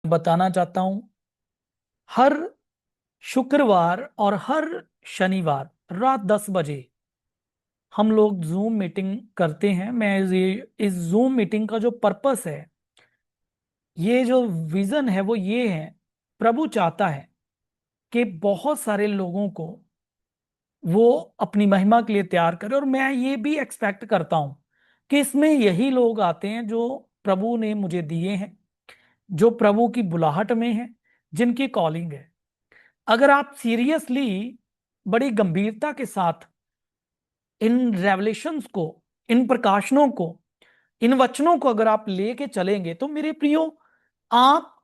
बताना चाहता हूं, हर शुक्रवार और हर शनिवार रात 10 बजे हम लोग जूम मीटिंग करते हैं। मैं ये इस जूम मीटिंग का जो पर्पस है, ये जो विजन है वो ये है, प्रभु चाहता है कि बहुत सारे लोगों को वो अपनी महिमा के लिए तैयार करे। और मैं ये भी एक्सपेक्ट करता हूं कि इसमें यही लोग आते हैं जो प्रभु ने मुझे दिए हैं, जो प्रभु की बुलाहट में है, जिनकी कॉलिंग है। अगर आप सीरियसली, बड़ी गंभीरता के साथ इन रेवलेशंस को, इन प्रकाशनों को, इन वचनों को अगर आप लेके चलेंगे तो मेरे प्रियो, आप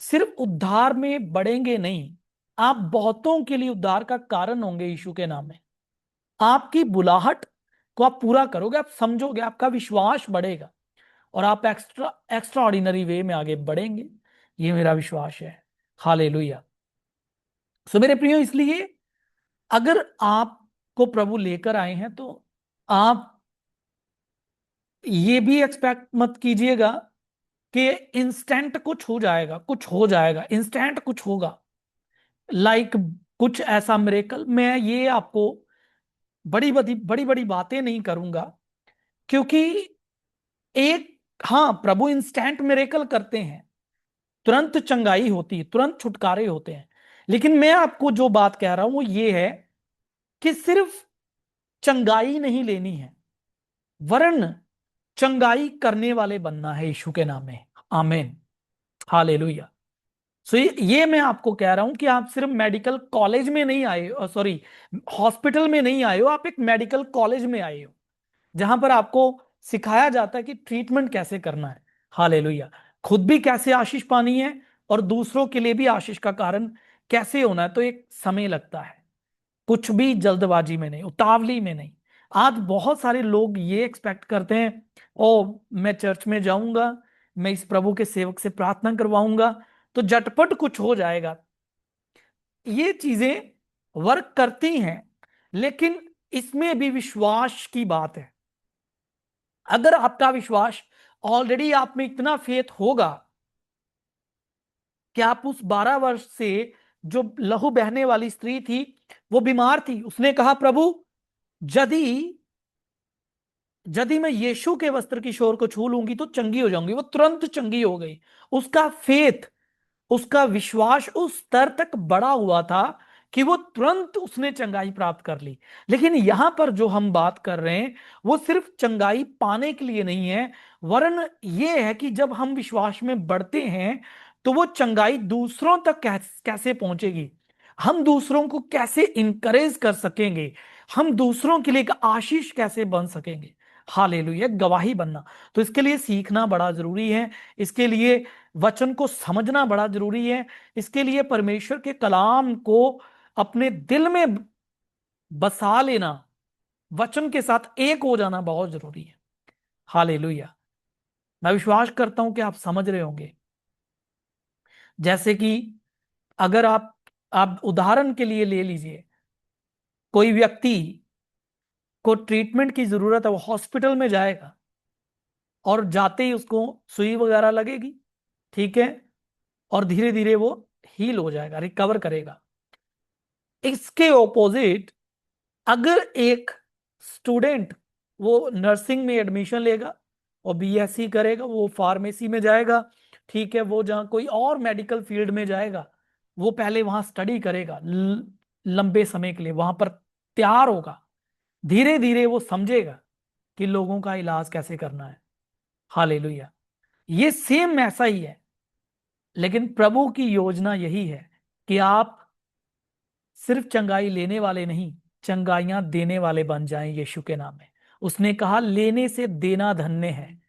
सिर्फ उद्धार में बढ़ेंगे नहीं, आप बहुतों के लिए उद्धार का कारण होंगे यीशु के नाम में। आपकी बुलाहट को आप पूरा करोगे, आप समझोगे, आपका विश्वास बढ़ेगा और आप एक्स्ट्रा एक्स्ट्रा ऑर्डिनरी वे में आगे बढ़ेंगे। ये मेरा विश्वास है। हालेलुया। सो मेरे प्रियो, इसलिए अगर आपको प्रभु लेकर आए हैं तो आप ये भी एक्सपेक्ट मत कीजिएगा कि इंस्टेंट कुछ हो जाएगा, कुछ हो जाएगा, इंस्टेंट कुछ होगा, लाइक कुछ ऐसा मिरेकल। मैं ये आपको बड़ी बड़ी बातें नहीं करूंगा, क्योंकि एक, हाँ, प्रभु इंस्टेंट मिरेकल करते हैं, तुरंत चंगाई होती है, तुरंत छुटकारे होते हैं। लेकिन मैं आपको जो बात कह रहा हूं वो ये है कि सिर्फ चंगाई नहीं लेनी है, वरन चंगाई करने वाले बनना है यीशु के नाम में। आमीन। हालेलुया। सो ये मैं आपको कह रहा हूं कि आप सिर्फ मेडिकल कॉलेज में नहीं आए हो, सॉरी, हॉस्पिटल में नहीं आए हो, आप एक मेडिकल कॉलेज में आए हो, जहां पर आपको सिखाया जाता है कि ट्रीटमेंट कैसे करना है। हालेलुया। खुद भी कैसे आशीष पानी है और दूसरों के लिए भी आशीष का कारण कैसे होना है। तो एक समय लगता है, कुछ भी जल्दबाजी में नहीं, उतावली में नहीं। आज बहुत सारे लोग ये एक्सपेक्ट करते हैं, ओ, मैं चर्च में जाऊंगा, मैं इस प्रभु के सेवक से प्रार्थना करवाऊंगा तो झटपट कुछ हो जाएगा। ये चीजें वर्क करती हैं, लेकिन इसमें भी विश्वास की बात है। अगर आपका विश्वास ऑलरेडी, आप में इतना फेथ होगा कि आप उस 12 वर्ष से, जो लहू बहने वाली स्त्री थी, वो बीमार थी, उसने कहा, प्रभु, यदि यदि मैं यीशु के वस्त्र की शोर को छू लूंगी तो चंगी हो जाऊंगी, वो तुरंत चंगी हो गई। उसका फेथ, उसका विश्वास उस स्तर तक बढ़ा हुआ था कि वो तुरंत उसने चंगाई प्राप्त कर ली। लेकिन यहां पर जो हम बात कर रहे हैं वो सिर्फ चंगाई पाने के लिए नहीं है, वरन ये है कि जब हम विश्वास में बढ़ते हैं तो वो चंगाई दूसरों तक कैसे पहुंचेगी, हम दूसरों को कैसे इंकरेज कर सकेंगे, हम दूसरों के लिए एक आशीष कैसे बन सकेंगे। हालेलुया। गवाही बनना, तो इसके लिए सीखना बड़ा जरूरी है, इसके लिए वचन को समझना बड़ा जरूरी है, इसके लिए परमेश्वर के कलाम को अपने दिल में बसा लेना, वचन के साथ एक हो जाना बहुत जरूरी है। हालेलुया। मैं विश्वास करता हूं कि आप समझ रहे होंगे। जैसे कि अगर आप उदाहरण के लिए ले लीजिए, कोई व्यक्ति को ट्रीटमेंट की जरूरत है, वो हॉस्पिटल में जाएगा और जाते ही उसको सुई वगैरह लगेगी, ठीक है, और धीरे धीरे वो हील हो जाएगा, रिकवर करेगा। इसके ऑपोजिट, अगर एक स्टूडेंट वो नर्सिंग में एडमिशन लेगा और बीएससी करेगा, वो फार्मेसी में जाएगा, ठीक है, वो जहाँ कोई और मेडिकल फील्ड में जाएगा, वो पहले वहां स्टडी करेगा, लंबे समय के लिए वहां पर तैयार होगा, धीरे धीरे वो समझेगा कि लोगों का इलाज कैसे करना है। हालेलुया। ये सेम ऐसा ही है, लेकिन प्रभु की योजना यही है कि आप सिर्फ चंगाई लेने वाले नहीं, चंगाइयां देने वाले बन जाएं यीशु के नाम में। उसने कहा, लेने से देना धन्य है।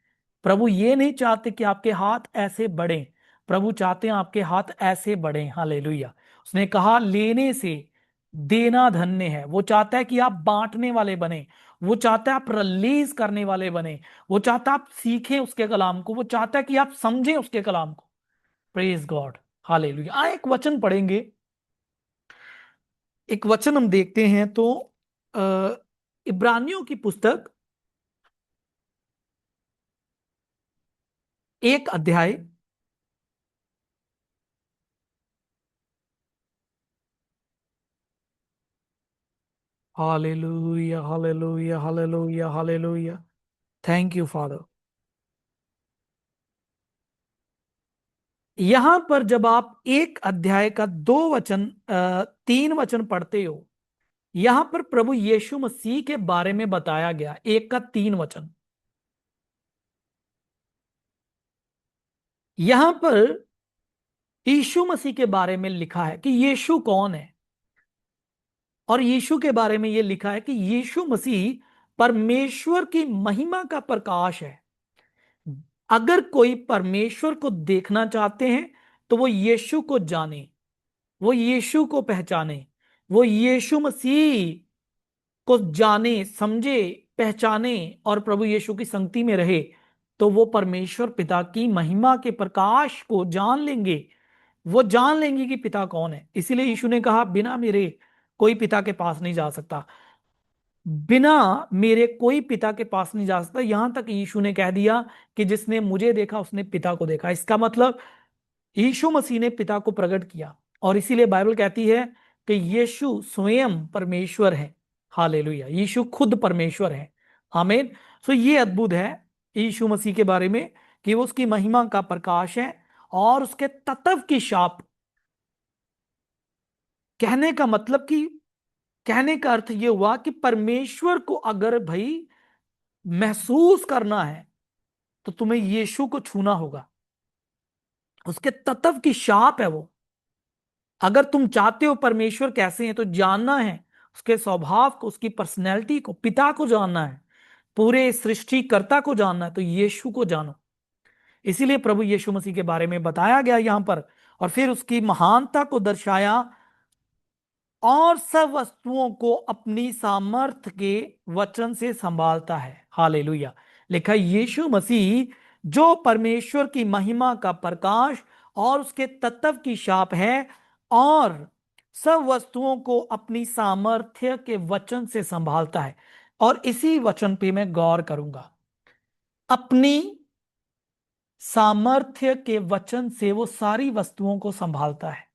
प्रभु ये नहीं चाहते कि आपके हाथ ऐसे बढ़े, प्रभु चाहते हैं आपके हाथ ऐसे बढ़े। हालेलुया। उसने कहा, लेने से देना धन्य है। वो चाहता है कि आप बांटने वाले बने, वो चाहता है आप रिलीज करने वाले बने, वो चाहता है आप सीखें उसके कलाम को, वो चाहता है कि आप समझें उसके कलाम को। Praise God. हालेलुया। एक वचन पढ़ेंगे, एक वचन हम देखते हैं तो अ, इब्रानियों की पुस्तक, 1 अध्याय hallelujah, hallelujah, hallelujah, hallelujah. Thank you father. यहां पर जब आप एक अध्याय का 2 वचन, 3 वचन पढ़ते हो, यहां पर प्रभु यीशु मसीह के बारे में बताया गया, 1 का 3 वचन। यहां पर यीशु मसीह के बारे में लिखा है कि यीशु कौन है। और यीशु के बारे में यह लिखा है कि यीशु मसीह परमेश्वर की महिमा का प्रकाश है। अगर कोई परमेश्वर को देखना चाहते हैं तो वो यीशु को जाने, वो यीशु को पहचाने, वो यीशु मसीह को जाने, समझे, पहचाने और प्रभु यीशु की संगति में रहे, तो वो परमेश्वर पिता की महिमा के प्रकाश को जान लेंगे। वो जान लेंगे कि पिता कौन है। इसीलिए यीशु ने कहा, बिना मेरे कोई पिता के पास नहीं जा सकता। बिना मेरे कोई पिता के पास नहीं जा सकता। यहां तक यीशु ने कह दिया कि जिसने मुझे देखा उसने पिता को देखा। इसका मतलब यीशु मसीह ने पिता को प्रकट किया। और इसीलिए बाइबल कहती है कि यीशु स्वयं परमेश्वर है। हालेलुया, यीशु खुद परमेश्वर है। आमीन। सो ये अद्भुत है यीशु मसीह के बारे में कि वो उसकी महिमा का प्रकाश है और उसके तत्व की छाप। कहने का मतलब कि, कहने का अर्थ ये हुआ कि परमेश्वर को अगर भाई महसूस करना है तो तुम्हें यीशु को छूना होगा। उसके तत्व की छाप है वो। अगर तुम चाहते हो परमेश्वर कैसे हैं तो जानना है उसके स्वभाव को, उसकी पर्सनैलिटी को, पिता को जानना है, पूरे सृष्टिकर्ता को जानना है, तो यीशु को जानो। इसीलिए प्रभु यीशु मसीह के बारे में बताया गया यहां पर। और फिर उसकी महानता को दर्शाया और सब वस्तुओं को अपनी सामर्थ के वचन से संभालता है। हालेलुया। लिखा है, यीशु मसीह जो परमेश्वर की महिमा का प्रकाश और उसके तत्व की छाप है और सब वस्तुओं को अपनी सामर्थ्य के वचन से संभालता है। और इसी वचन पे मैं गौर करूंगा। अपनी सामर्थ्य के वचन से वो सारी वस्तुओं को संभालता है।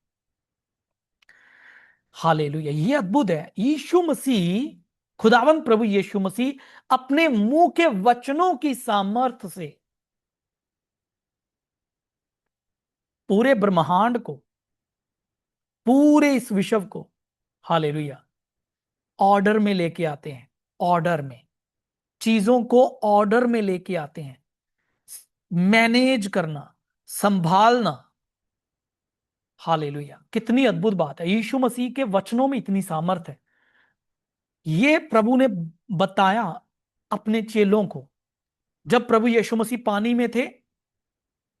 हालेलुया, ये अद्भुत है। यीशु मसीह, खुदावंद प्रभु यीशु मसीह अपने मुंह के वचनों की सामर्थ्य से पूरे ब्रह्मांड को, पूरे इस विश्व को, हालेलुया, ऑर्डर में लेके आते हैं। ऑर्डर में, चीजों को ऑर्डर में लेके आते हैं। मैनेज करना, संभालना। हालेलुया, कितनी अद्भुत बात है। यीशु मसीह के वचनों में इतनी सामर्थ है। ये प्रभु ने बताया अपने चेलों को। जब प्रभु यीशु मसीह पानी में थे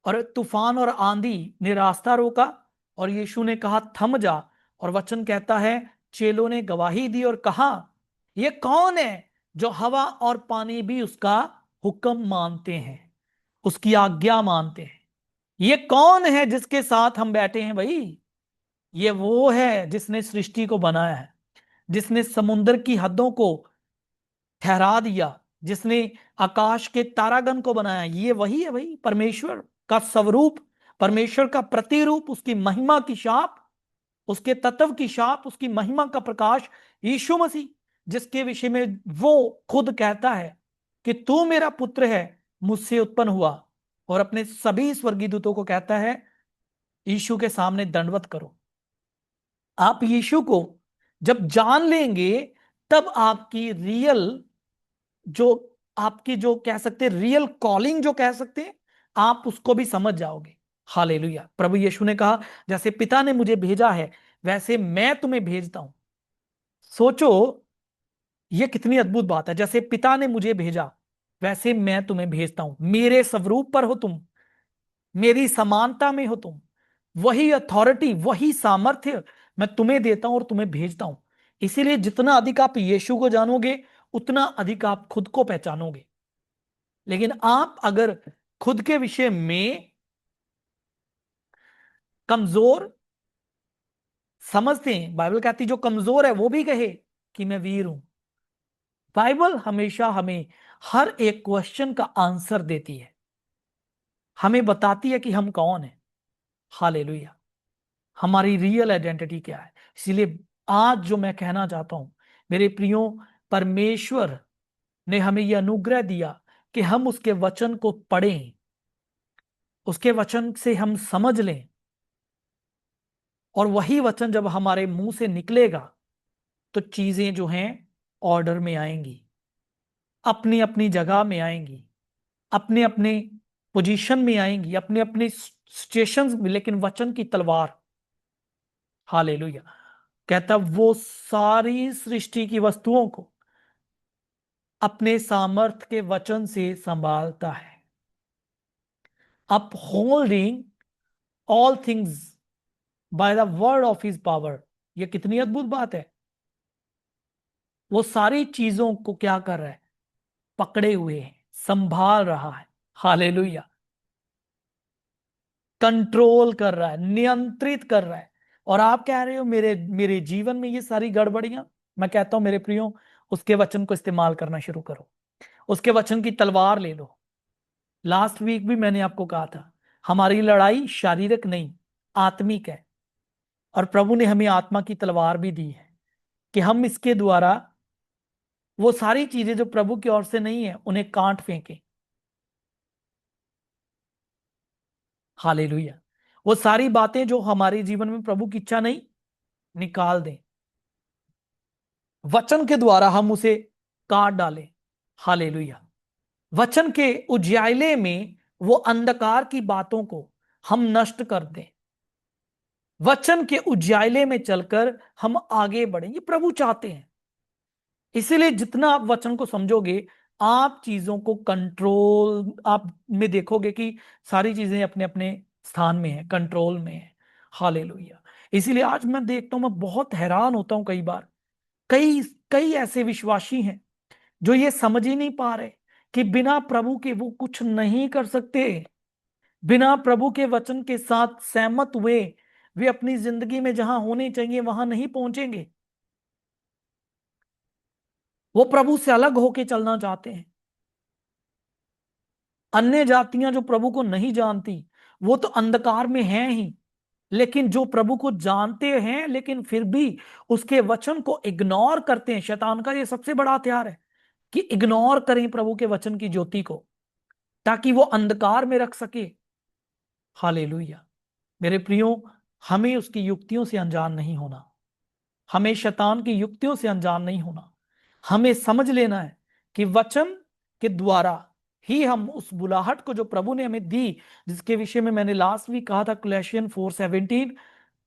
और तूफान और आंधी ने रास्ता रोका और यीशु ने कहा थम जा, और वचन कहता है चेलों ने गवाही दी और कहा, ये कौन है जो हवा और पानी भी उसका हुक्म मानते हैं, उसकी आज्ञा मानते हैं। ये कौन है जिसके साथ हम बैठे हैं भाई? ये वो है जिसने सृष्टि को बनाया है, जिसने समुद्र की हदों को ठहरा दिया, जिसने आकाश के तारागण को बनाया। ये वही है भाई, परमेश्वर का स्वरूप, परमेश्वर का प्रतिरूप, उसकी महिमा की छाप, उसके तत्व की छाप, उसकी महिमा का प्रकाश यीशु मसीह, जिसके विषय में वो खुद कहता है कि तू मेरा पुत्र है, मुझसे उत्पन्न हुआ। और अपने सभी स्वर्गीय दूतों को कहता है यीशु के सामने दंडवत करो। आप यीशु को जब जान लेंगे तब आपकी रियल, जो आपकी, जो कह सकते हैं रियल कॉलिंग, जो कह सकते हैं, आप उसको भी समझ जाओगे। हालेलुया। प्रभु यीशु ने कहा, जैसे पिता ने मुझे भेजा है वैसे मैं तुम्हें भेजता हूं। सोचो, ये कितनी अद्भुत बात है। जैसे पिता ने मुझे भेजा वैसे मैं तुम्हें भेजता हूं। मेरे स्वरूप पर हो तुम, मेरी समानता में हो तुम। वही अथॉरिटी, वही सामर्थ्य मैं तुम्हें देता हूं और तुम्हें भेजता हूं। इसीलिए जितना अधिक आप यीशु को जानोगे उतना अधिक आप खुद को पहचानोगे। लेकिन आप अगर खुद के विषय में कमजोर समझते हैं, बाइबल कहती जो कमजोर है वो भी कहे कि मैं वीर हूं। बाइबल हमेशा हमें हर एक क्वेश्चन का आंसर देती है, हमें बताती है कि हम कौन है। हालेलुया, हमारी रियल आइडेंटिटी क्या है। इसीलिए आज जो मैं कहना चाहता हूं मेरे प्रियो, परमेश्वर ने हमें यह अनुग्रह दिया कि हम उसके वचन को पढ़ें, उसके वचन से हम समझ लें, और वही वचन जब हमारे मुंह से निकलेगा तो चीजें जो हैं ऑर्डर में आएंगी, अपनी अपनी जगह में आएंगी, अपने अपने पोजीशन में आएंगी, अपने अपने सिचुएशंस में। लेकिन वचन की तलवार, हालेलुया, कहता वो सारी सृष्टि की वस्तुओं को अपने सामर्थ के वचन से संभालता है, upholding all things by the word of his power. ये कितनी अद्भुत बात है। वो सारी चीजों को क्या कर रहा है? पकड़े हुए है, संभाल रहा है, हालेलुया, कंट्रोल कर रहा है, नियंत्रित कर रहा है। और आप कह रहे हो मेरे मेरे जीवन में ये सारी गड़बड़ियां, मैं कहता हूं मेरे प्रियो, उसके वचन को इस्तेमाल करना शुरू करो, उसके वचन की तलवार ले लो। लास्ट वीक भी मैंने आपको कहा था, हमारी लड़ाई शारीरिक नहीं, आत्मिक है। और प्रभु ने हमें आत्मा की तलवार भी दी है कि हम इसके द्वारा वो सारी चीजें जो प्रभु की ओर से नहीं है उन्हें काट फेंके, हालेलुया। वो सारी बातें जो हमारे जीवन में प्रभु की इच्छा नहीं, निकाल दें, वचन के द्वारा हम उसे काट डालें, हालेलुया। वचन के उजियाले में वो अंधकार की बातों को हम नष्ट कर दें, वचन के उजियाले में चलकर हम आगे बढ़ें, ये प्रभु चाहते हैं। इसीलिए जितना आप वचन को समझोगे, आप चीजों को कंट्रोल, आप में देखोगे कि सारी चीजें अपने अपने स्थान में है, कंट्रोल में है, हालेलुया। इसीलिए आज मैं देखता हूं, मैं बहुत हैरान होता हूं कई बार, कई कई ऐसे विश्वासी हैं जो ये समझ ही नहीं पा रहे कि बिना प्रभु के वो कुछ नहीं कर सकते, बिना प्रभु के वचन के साथ सहमत हुए वे अपनी जिंदगी में जहां होने चाहिए वहां नहीं पहुंचेंगे। वो प्रभु से अलग होके चलना चाहते हैं। अन्य जातियां जो प्रभु को नहीं जानती वो तो अंधकार में हैं ही, लेकिन जो प्रभु को जानते हैं लेकिन फिर भी उसके वचन को इग्नोर करते हैं, शैतान का ये सबसे बड़ा हथियार है कि इग्नोर करें प्रभु के वचन की ज्योति को, ताकि वो अंधकार में रख सके, हालेलुया। मेरे प्रियो, हमें उसकी युक्तियों से अनजान नहीं होना, हमें शैतान की युक्तियों से अनजान नहीं होना। हमें समझ लेना है कि वचन के द्वारा ही हम उस बुलाहट को जो प्रभु ने हमें दी, जिसके विषय में मैंने लास्ट वीक कहा था कुलैसियन 4:17,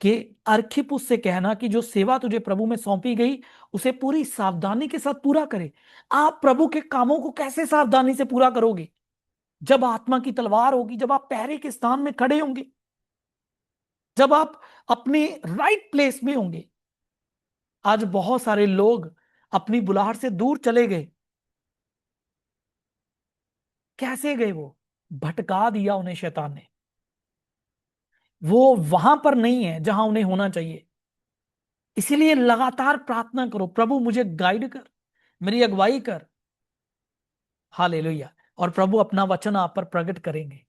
कि अर्खिपुस से कहना कि जो सेवा तुझे प्रभु में सौंपी गई उसे पूरी सावधानी के साथ पूरा करे। आप प्रभु के कामों को कैसे सावधानी से पूरा करोगे? जब आत्मा की तलवार होगी, जब आप पहरे के स्थान में खड़े होंगे, जब आप अपने राइट प्लेस में होंगे। आज बहुत सारे लोग अपनी बुलाहट से दूर चले गए। कैसे गए? वो भटका दिया उन्हें शैतान ने, वो वहां पर नहीं है जहां उन्हें होना चाहिए। इसीलिए लगातार प्रार्थना करो, प्रभु मुझे गाइड कर, मेरी अगुवाई कर, हालेलुया। और प्रभु अपना वचन आप पर प्रकट करेंगे,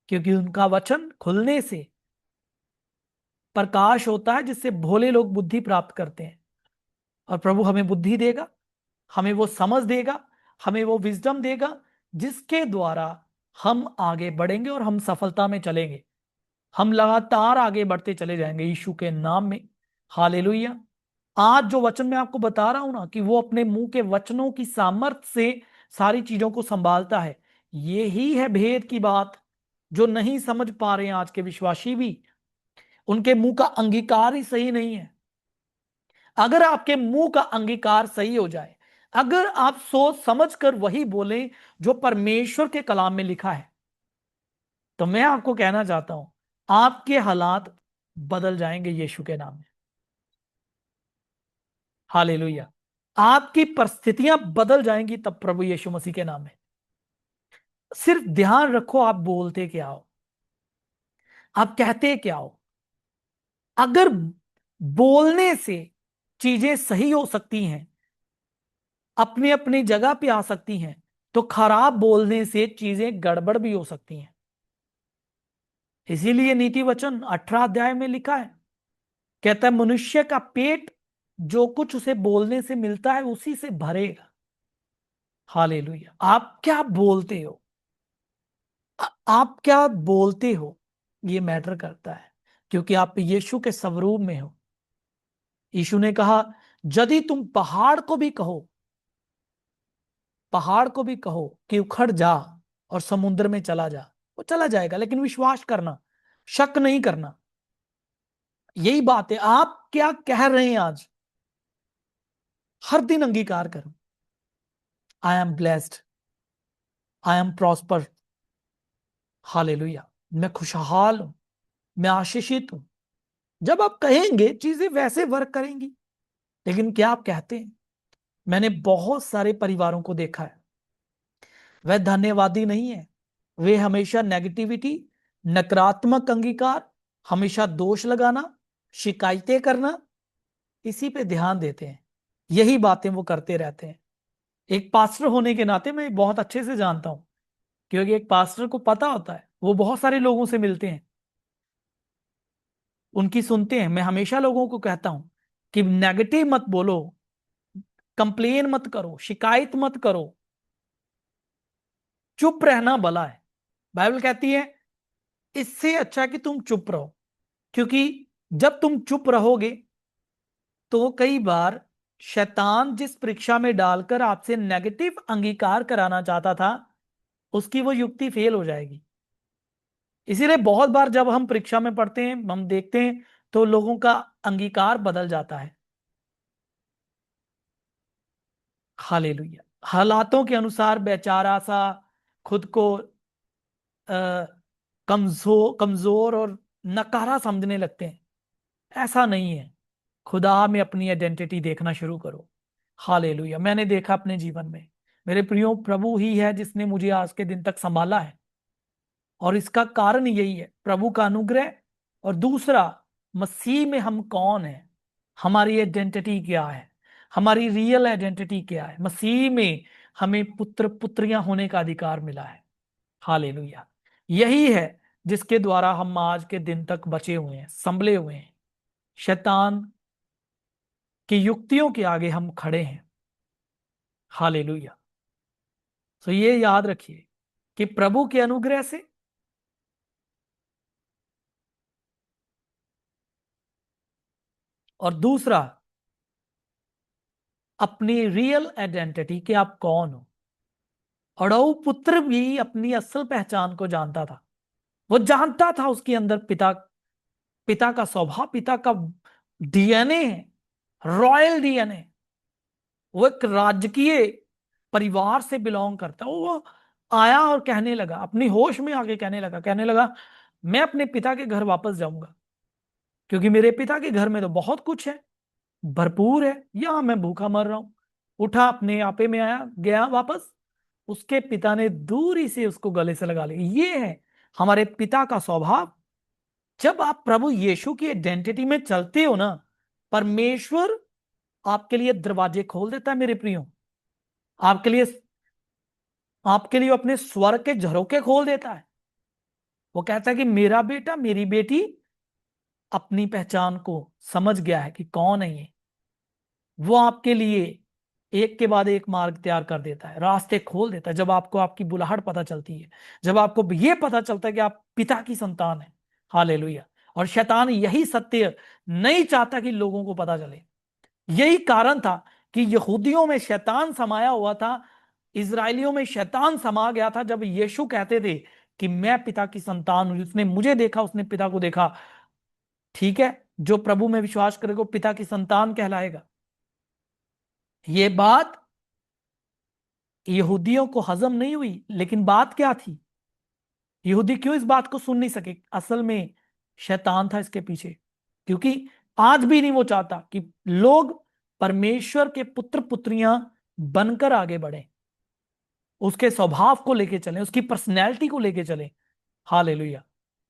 क्योंकि उनका वचन खुलने से प्रकाश होता है जिससे भोले लोग बुद्धि प्राप्त करते हैं। और प्रभु हमें बुद्धि देगा, हमें वो समझ देगा, हमें वो विजडम देगा जिसके द्वारा हम आगे बढ़ेंगे और हम सफलता में चलेंगे। हम लगातार आगे बढ़ते चले जाएंगे यीशु के नाम में, हालेलुया। आज जो वचन मैं आपको बता रहा हूं ना, कि वो अपने मुंह के वचनों की सामर्थ से सारी चीजों को संभालता है, ये ही है भेद की बात जो नहीं समझ पा रहे हैं आज के विश्वासी भी। उनके मुंह का अंगीकार ही सही नहीं है। अगर आपके मुंह का अंगीकार सही हो जाए, अगर आप सोच समझ कर वही बोलें जो परमेश्वर के कलाम में लिखा है, तो मैं आपको कहना चाहता हूं आपके हालात बदल जाएंगे यीशु के नाम में, हालेलुया। आपकी परिस्थितियां बदल जाएंगी तब प्रभु यीशु मसीह के नाम में। सिर्फ ध्यान रखो आप बोलते क्या हो, आप कहते क्या हो। अगर बोलने से चीजें सही हो सकती हैं, अपनी अपनी जगह पे आ सकती हैं, तो खराब बोलने से चीजें गड़बड़ भी हो सकती हैं। इसीलिए नीति वचन 18 अध्याय में लिखा है, कहता है मनुष्य का पेट जो कुछ उसे बोलने से मिलता है उसी से भरेगा। हालेलुया। आप क्या बोलते हो, आप क्या बोलते हो, ये मैटर करता है, क्योंकि आप यीशु के स्वरूप में हो। यीशु ने कहा, यदि तुम पहाड़ को भी कहो कि उखड़ जा और समुद्र में चला जा, वो चला जाएगा, लेकिन विश्वास करना, शक नहीं करना। यही बात है, आप क्या कह रहे हैं आज? हर दिन अंगीकार करो, I am blessed, I am prosper. Hallelujah. मैं खुशहाल हूं, मैं आशीषित हूं। जब आप कहेंगे चीजें वैसे वर्क करेंगी। लेकिन क्या आप कहते हैं? मैंने बहुत सारे परिवारों को देखा है, वह धन्यवादी नहीं है। वे हमेशा नेगेटिविटी, नकारात्मक अंगीकार, हमेशा दोष लगाना, शिकायतें करना, इसी पे ध्यान देते हैं। यही बातें वो करते रहते हैं। एक पास्टर होने के नाते मैं बहुत अच्छे से जानता हूं, क्योंकि एक पास्टर को पता होता है, वो बहुत सारे लोगों से मिलते हैं, उनकी सुनते हैं। मैं हमेशा लोगों को कहता हूं कि नेगेटिव मत बोलो, कंप्लेन मत करो, शिकायत मत करो, चुप रहना भला है। बाइबल कहती है इससे अच्छा कि तुम चुप रहो, क्योंकि जब तुम चुप रहोगे तो कई बार शैतान जिस परीक्षा में डालकर आपसे नेगेटिव अंगीकार कराना चाहता था, उसकी वो युक्ति फेल हो जाएगी। इसीलिए बहुत बार जब हम परीक्षा में पढ़ते हैं, हम देखते हैं तो लोगों का अंगीकार बदल जाता है। हालेलुया। हालातों के अनुसार बेचारा सा खुद को कमजोर कमजोर और नकारा समझने लगते हैं। ऐसा नहीं है। खुदा में अपनी आइडेंटिटी देखना शुरू करो। हालेलुया। मैंने देखा अपने जीवन में, मेरे प्रियो, प्रभु ही है जिसने मुझे आज के दिन तक संभाला है। और इसका कारण यही है, प्रभु का अनुग्रह। और दूसरा, मसीह में हम कौन है, हमारी आइडेंटिटी क्या है, हमारी रियल आइडेंटिटी क्या है। मसीह में हमें पुत्र पुत्रियां होने का अधिकार मिला है। हालेलुया। यही है जिसके द्वारा हम आज के दिन तक बचे हुए हैं, संभले हुए हैं। शैतान की युक्तियों के आगे हम खड़े हैं। हालेलुया। तो ये याद रखिए कि प्रभु के अनुग्रह से, और दूसरा अपनी रियल आइडेंटिटी कि आप कौन हो। अड़ऊ पुत्र भी अपनी असल पहचान को जानता था। वो जानता था उसके अंदर पिता पिता का स्वभाव, पिता का डीएनए है, रॉयल डीएनए। वो एक राजकीय परिवार से बिलोंग करता है। वो आया और कहने लगा, अपनी होश में आके कहने लगा, मैं अपने पिता के घर वापस जाऊंगा, क्योंकि मेरे पिता के घर में तो बहुत कुछ है, भरपूर है, यहां मैं भूखा मर रहा हूं। उठा, अपने आपे में आया, गया वापस। उसके पिता ने दूरी से उसको गले से लगा लिया। ये है हमारे पिता का स्वभाव। जब आप प्रभु यीशु की आइडेंटिटी में चलते हो ना, परमेश्वर आपके लिए दरवाजे खोल देता है मेरे प्रियो। आपके लिए आपके लिए अपने स्वर्ग के झरोके खोल देता है। वो कहता है कि मेरा बेटा, मेरी बेटी अपनी पहचान को समझ गया है कि कौन है ये। वो आपके लिए एक के बाद एक मार्ग तैयार कर देता है, रास्ते खोल देता है। जब आपको आपकी बुलाहट पता चलती है, जब आपको ये पता चलता है कि आप पिता की संतान है। हालेलुया। और शैतान यही सत्य नहीं चाहता कि लोगों को पता चले। यही कारण था कि यहूदियों में शैतान समाया हुआ था, इजरायलियों में शैतान समा गया था। जब यीशु कहते थे कि मैं पिता की संतान हूं, जिसने मुझे देखा उसने पिता को देखा। ठीक है, जो प्रभु में विश्वास करेगा वो पिता की संतान कहलाएगा। ये बात यहूदियों को हजम नहीं हुई, लेकिन बात क्या थी? यहूदी क्यों इस बात को सुन नहीं सके? असल में शैतान था इसके पीछे। क्योंकि आज भी नहीं वो चाहता कि लोग परमेश्वर के पुत्र पुत्रियां बनकर आगे बढ़े, उसके स्वभाव को लेके चलें, उसकी पर्सनैलिटी को लेके चलें। हालेलुया।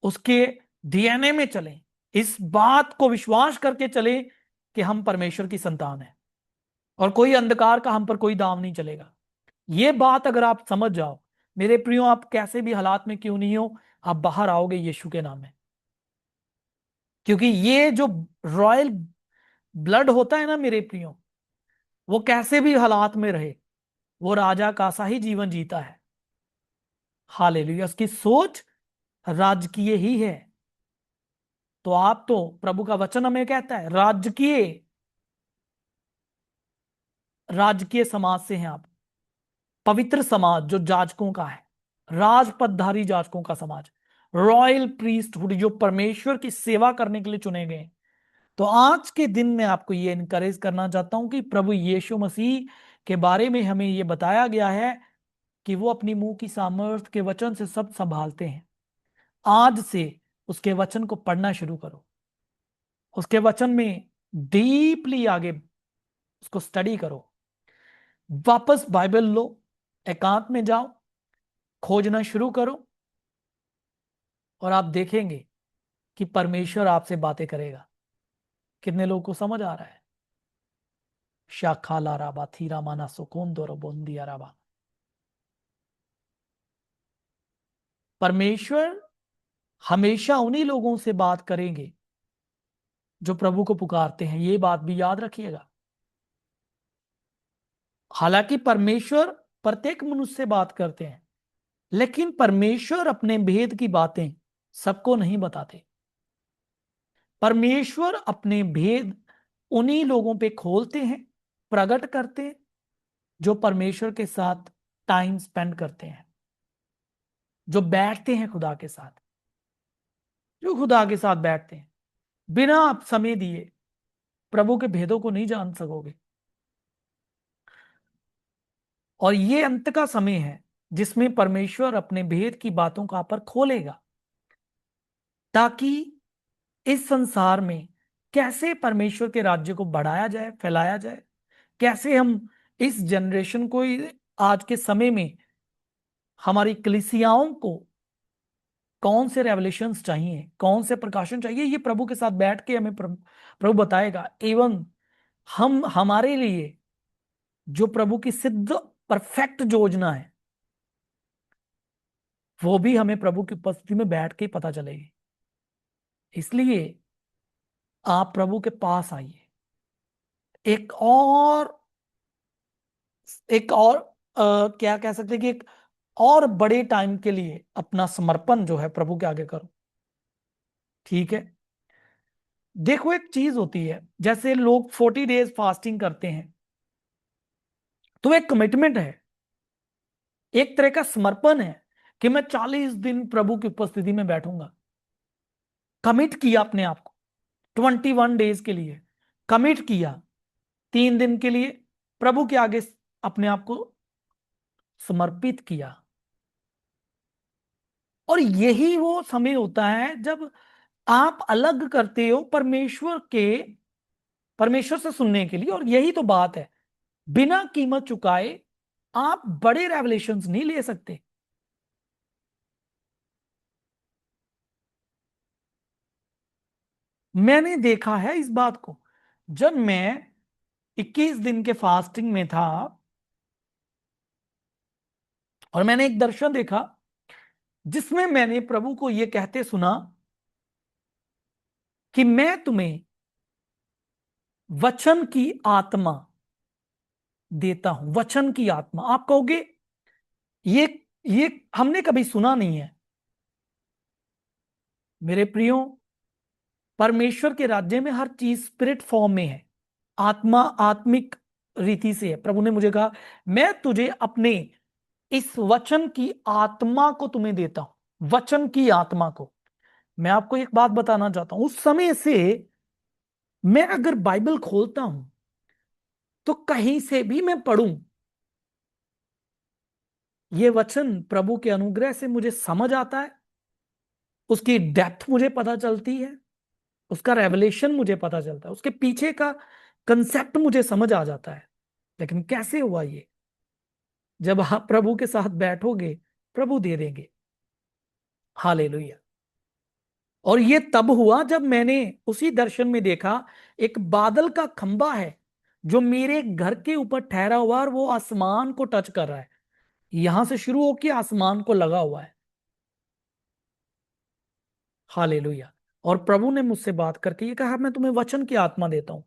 उसके डीएनए में चलें, इस बात को विश्वास करके चलें कि हम परमेश्वर की संतान हैं, और कोई अंधकार का हम पर कोई दाम नहीं चलेगा। ये बात अगर आप समझ जाओ मेरे प्रियो, आप कैसे भी हालात में क्यों नहीं हो, आप बाहर आओगे यीशु के नाम में। क्योंकि ये जो रॉयल ब्लड होता है ना मेरे प्रियो, वो कैसे भी हालात में रहे, वो राजा का सा ही जीवन जीता है। हालेलुया। उसकी सोच राजकीय ही है। तो आप तो, प्रभु का वचन हमें कहता है राजकीय, राजकीय समाज से हैं आप, पवित्र समाज जो जाजकों का है, राजपदधारी जाजकों का समाज, रॉयल प्रीस्टहुड जो परमेश्वर की सेवा करने के लिए चुने गए हैं। तो आज के दिन में आपको ये इनकरेज करना चाहता हूं कि प्रभु यीशु मसीह के बारे में हमें ये बताया गया है कि वो अपनी मुंह की सामर्थ्य के वचन से सब संभालते हैं। आज से उसके वचन को पढ़ना शुरू करो, उसके वचन में डीपली आगे उसको स्टडी करो, वापस बाइबल लो, एकांत में जाओ, खोजना शुरू करो, और आप देखेंगे कि परमेश्वर आपसे बातें करेगा। कितने लोगों को समझ आ रहा है? शाखा लाराबा थीरा माना सुकून दो बोंदिया राबा। परमेश्वर हमेशा उन्हीं लोगों से बात करेंगे जो प्रभु को पुकारते हैं, ये बात भी याद रखिएगा। हालांकि परमेश्वर प्रत्येक मनुष्य से बात करते हैं, लेकिन परमेश्वर अपने भेद की बातें सबको नहीं बताते। परमेश्वर अपने भेद उन्हीं लोगों पे खोलते हैं, प्रकट करते हैं जो परमेश्वर के साथ टाइम स्पेंड करते हैं, जो बैठते हैं खुदा के साथ, जो खुदा के साथ बैठते हैं। बिना आप समय दिए प्रभु के भेदों को नहीं जान सकोगे। और ये अंत का समय है जिसमें परमेश्वर अपने भेद की बातों का पर खोलेगा, ताकि इस संसार में कैसे परमेश्वर के राज्य को बढ़ाया जाए, फैलाया जाए, कैसे हम इस जनरेशन को, आज के समय में हमारी कलीसियाओं को कौन से रेवलेशंस चाहिए, कौन से प्रकाशन चाहिए, ये प्रभु के साथ बैठ के हमें प्रभु बताएगा। एवं हम हमारे लिए जो प्रभु की सिद्ध परफेक्ट योजना है, वो भी हमें प्रभु की उपस्थिति में बैठ के ही पता चलेगी। इसलिए आप प्रभु के पास आइए, एक और एक और क्या कह सकते हैं कि एक और बड़े टाइम के लिए अपना समर्पण जो है प्रभु के आगे करो। ठीक है। देखो, एक चीज होती है, जैसे लोग 40 डेज फास्टिंग करते हैं, तो एक कमिटमेंट है, एक तरह का समर्पण है कि मैं 40 दिन प्रभु की उपस्थिति में बैठूंगा। कमिट किया अपने आप को 21 डेज के लिए, कमिट किया 3 दिन के लिए प्रभु के आगे अपने आप को समर्पित किया। और यही वो समय होता है जब आप अलग करते हो परमेश्वर से सुनने के लिए। और यही तो बात है, बिना कीमत चुकाए आप बड़े रेवलेशंस नहीं ले सकते। मैंने देखा है इस बात को, जब मैं 21 दिन के फास्टिंग में था और मैंने एक दर्शन देखा जिसमें मैंने प्रभु को यह कहते सुना कि मैं तुम्हें वचन की आत्मा देता हूं। वचन की आत्मा, आप कहोगे ये ये हमने कभी सुना नहीं है। मेरे प्रियो, परमेश्वर के राज्य में हर चीज स्पिरिट फॉर्म में है, आत्मा आत्मिक रीति से है। प्रभु ने मुझे कहा मैं तुझे अपने इस वचन की आत्मा को तुम्हें देता हूं, वचन की आत्मा को। मैं आपको एक बात बताना चाहता हूं, उस समय से मैं अगर बाइबल खोलता हूं तो कहीं से भी मैं पढ़ूं, ये वचन प्रभु के अनुग्रह से मुझे समझ आता है, उसकी डेप्थ मुझे पता चलती है, उसका रेवलेशन मुझे पता चलता है, उसके पीछे का कंसेप्ट मुझे समझ आ जाता है। लेकिन कैसे हुआ ये? जब आप प्रभु के साथ बैठोगे, प्रभु दे देंगे। हालेलुया। और ये तब हुआ जब मैंने उसी दर्शन में देखा एक बादल का खंबा है जो मेरे घर के ऊपर ठहरा हुआ, और वो आसमान को टच कर रहा है, यहां से शुरू होकर आसमान को लगा हुआ है। हालेलुया। और प्रभु ने मुझसे बात करके ये कहा मैं तुम्हें वचन की आत्मा देता हूं।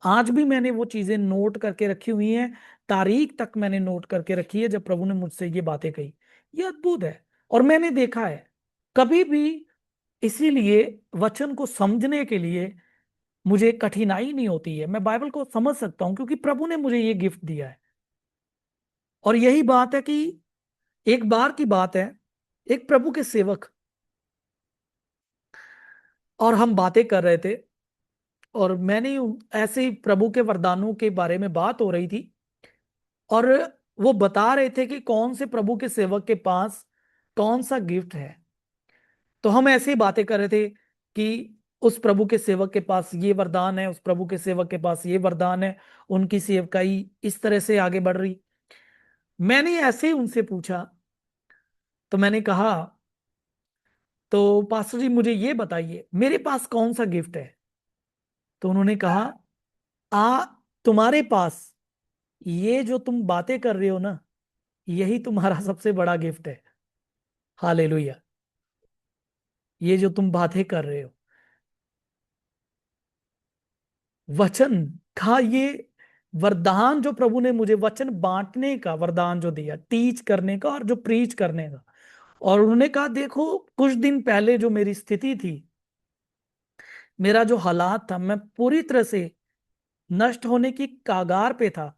आज भी मैंने वो चीजें नोट करके रखी हुई हैं, तारीख तक मैंने नोट करके रखी है जब प्रभु ने मुझसे ये बातें कही। ये अद्भुत है। और मैंने देखा है कभी भी, इसीलिए वचन को समझने के लिए मुझे कठिनाई नहीं होती है। मैं बाइबल को समझ सकता हूं क्योंकि प्रभु ने मुझे ये गिफ्ट दिया है। और यही बात है कि एक बार की बात है, एक प्रभु के सेवक और हम बातें कर रहे थे, और मैंने ऐसे ही प्रभु के वरदानों के बारे में बात हो रही थी, और वो बता रहे थे कि कौन से प्रभु के सेवक के पास कौन सा गिफ्ट है। तो हम ऐसे ही बातें कर रहे थे कि उस प्रभु के सेवक के पास ये वरदान है, उस प्रभु के सेवक के पास ये वरदान है, उनकी सेवकाई इस तरह से आगे बढ़ रही। मैंने ऐसे ही उनसे पूछा, तो मैंने कहा, तो पास्टर जी मुझे ये बताइए मेरे पास कौन सा गिफ्ट है। तो उन्होंने कहा, आ तुम्हारे पास ये जो तुम बातें कर रहे हो ना, यही तुम्हारा सबसे बड़ा गिफ्ट है। हालेलुया। ये जो तुम बातें कर रहे हो, वचन का ये वरदान जो प्रभु ने मुझे वचन बांटने का वरदान जो दिया, टीच करने का और जो प्रीच करने का। और उन्होंने कहा देखो, कुछ दिन पहले जो मेरी स्थिति थी, मेरा जो हालात था, मैं पूरी तरह से नष्ट होने की कागार पे था।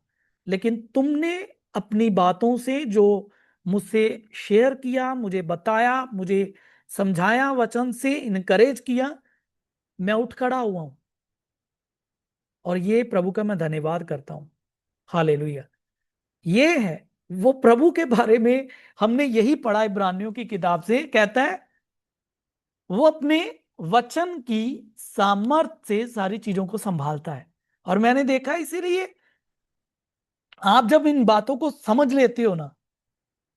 लेकिन तुमने अपनी बातों से जो मुझसे शेयर किया, मुझे बताया, मुझे समझाया, वचन से इनकरेज किया, मैं उठ खड़ा हुआ हूं। और ये प्रभु का मैं धन्यवाद करता हूं। हालेलुया। ये है वो प्रभु के बारे में हमने यही पढ़ा इब्रानियों की किताब से, कहता है वो अपने वचन की सामर्थ्य से सारी चीजों को संभालता है। और मैंने देखा, इसीलिए आप जब इन बातों को समझ लेते हो ना,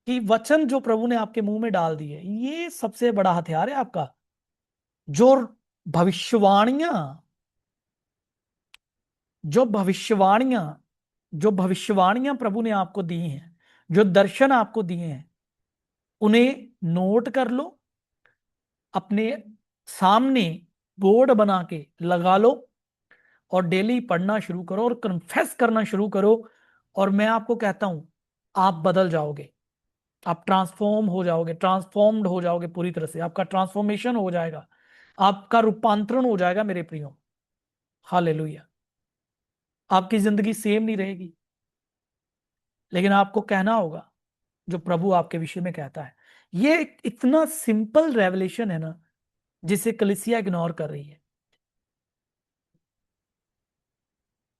कि वचन जो प्रभु ने आपके मुंह में डाल दिए, ये सबसे बड़ा हथियार है आपका। जो भविष्यवाणियां जो भविष्यवाणियां जो भविष्यवाणियां प्रभु ने आपको दी हैं, जो दर्शन आपको दिए हैं, उन्हें नोट कर लो, अपने सामने बोर्ड बना के लगा लो, और डेली पढ़ना शुरू करो और कन्फेस करना शुरू करो। और मैं आपको कहता हूं, आप बदल जाओगे, आप ट्रांसफॉर्म हो जाओगे, ट्रांसफॉर्म्ड हो जाओगे, पूरी तरह से आपका ट्रांसफॉर्मेशन हो जाएगा, आपका रूपांतरण हो जाएगा मेरे प्रियो। हालेलुया। आपकी जिंदगी सेम नहीं रहेगी, लेकिन आपको कहना होगा जो प्रभु आपके विषय में कहता है। ये इतना सिंपल रेवलेशन है ना, जिसे कलीसिया इग्नोर कर रही है।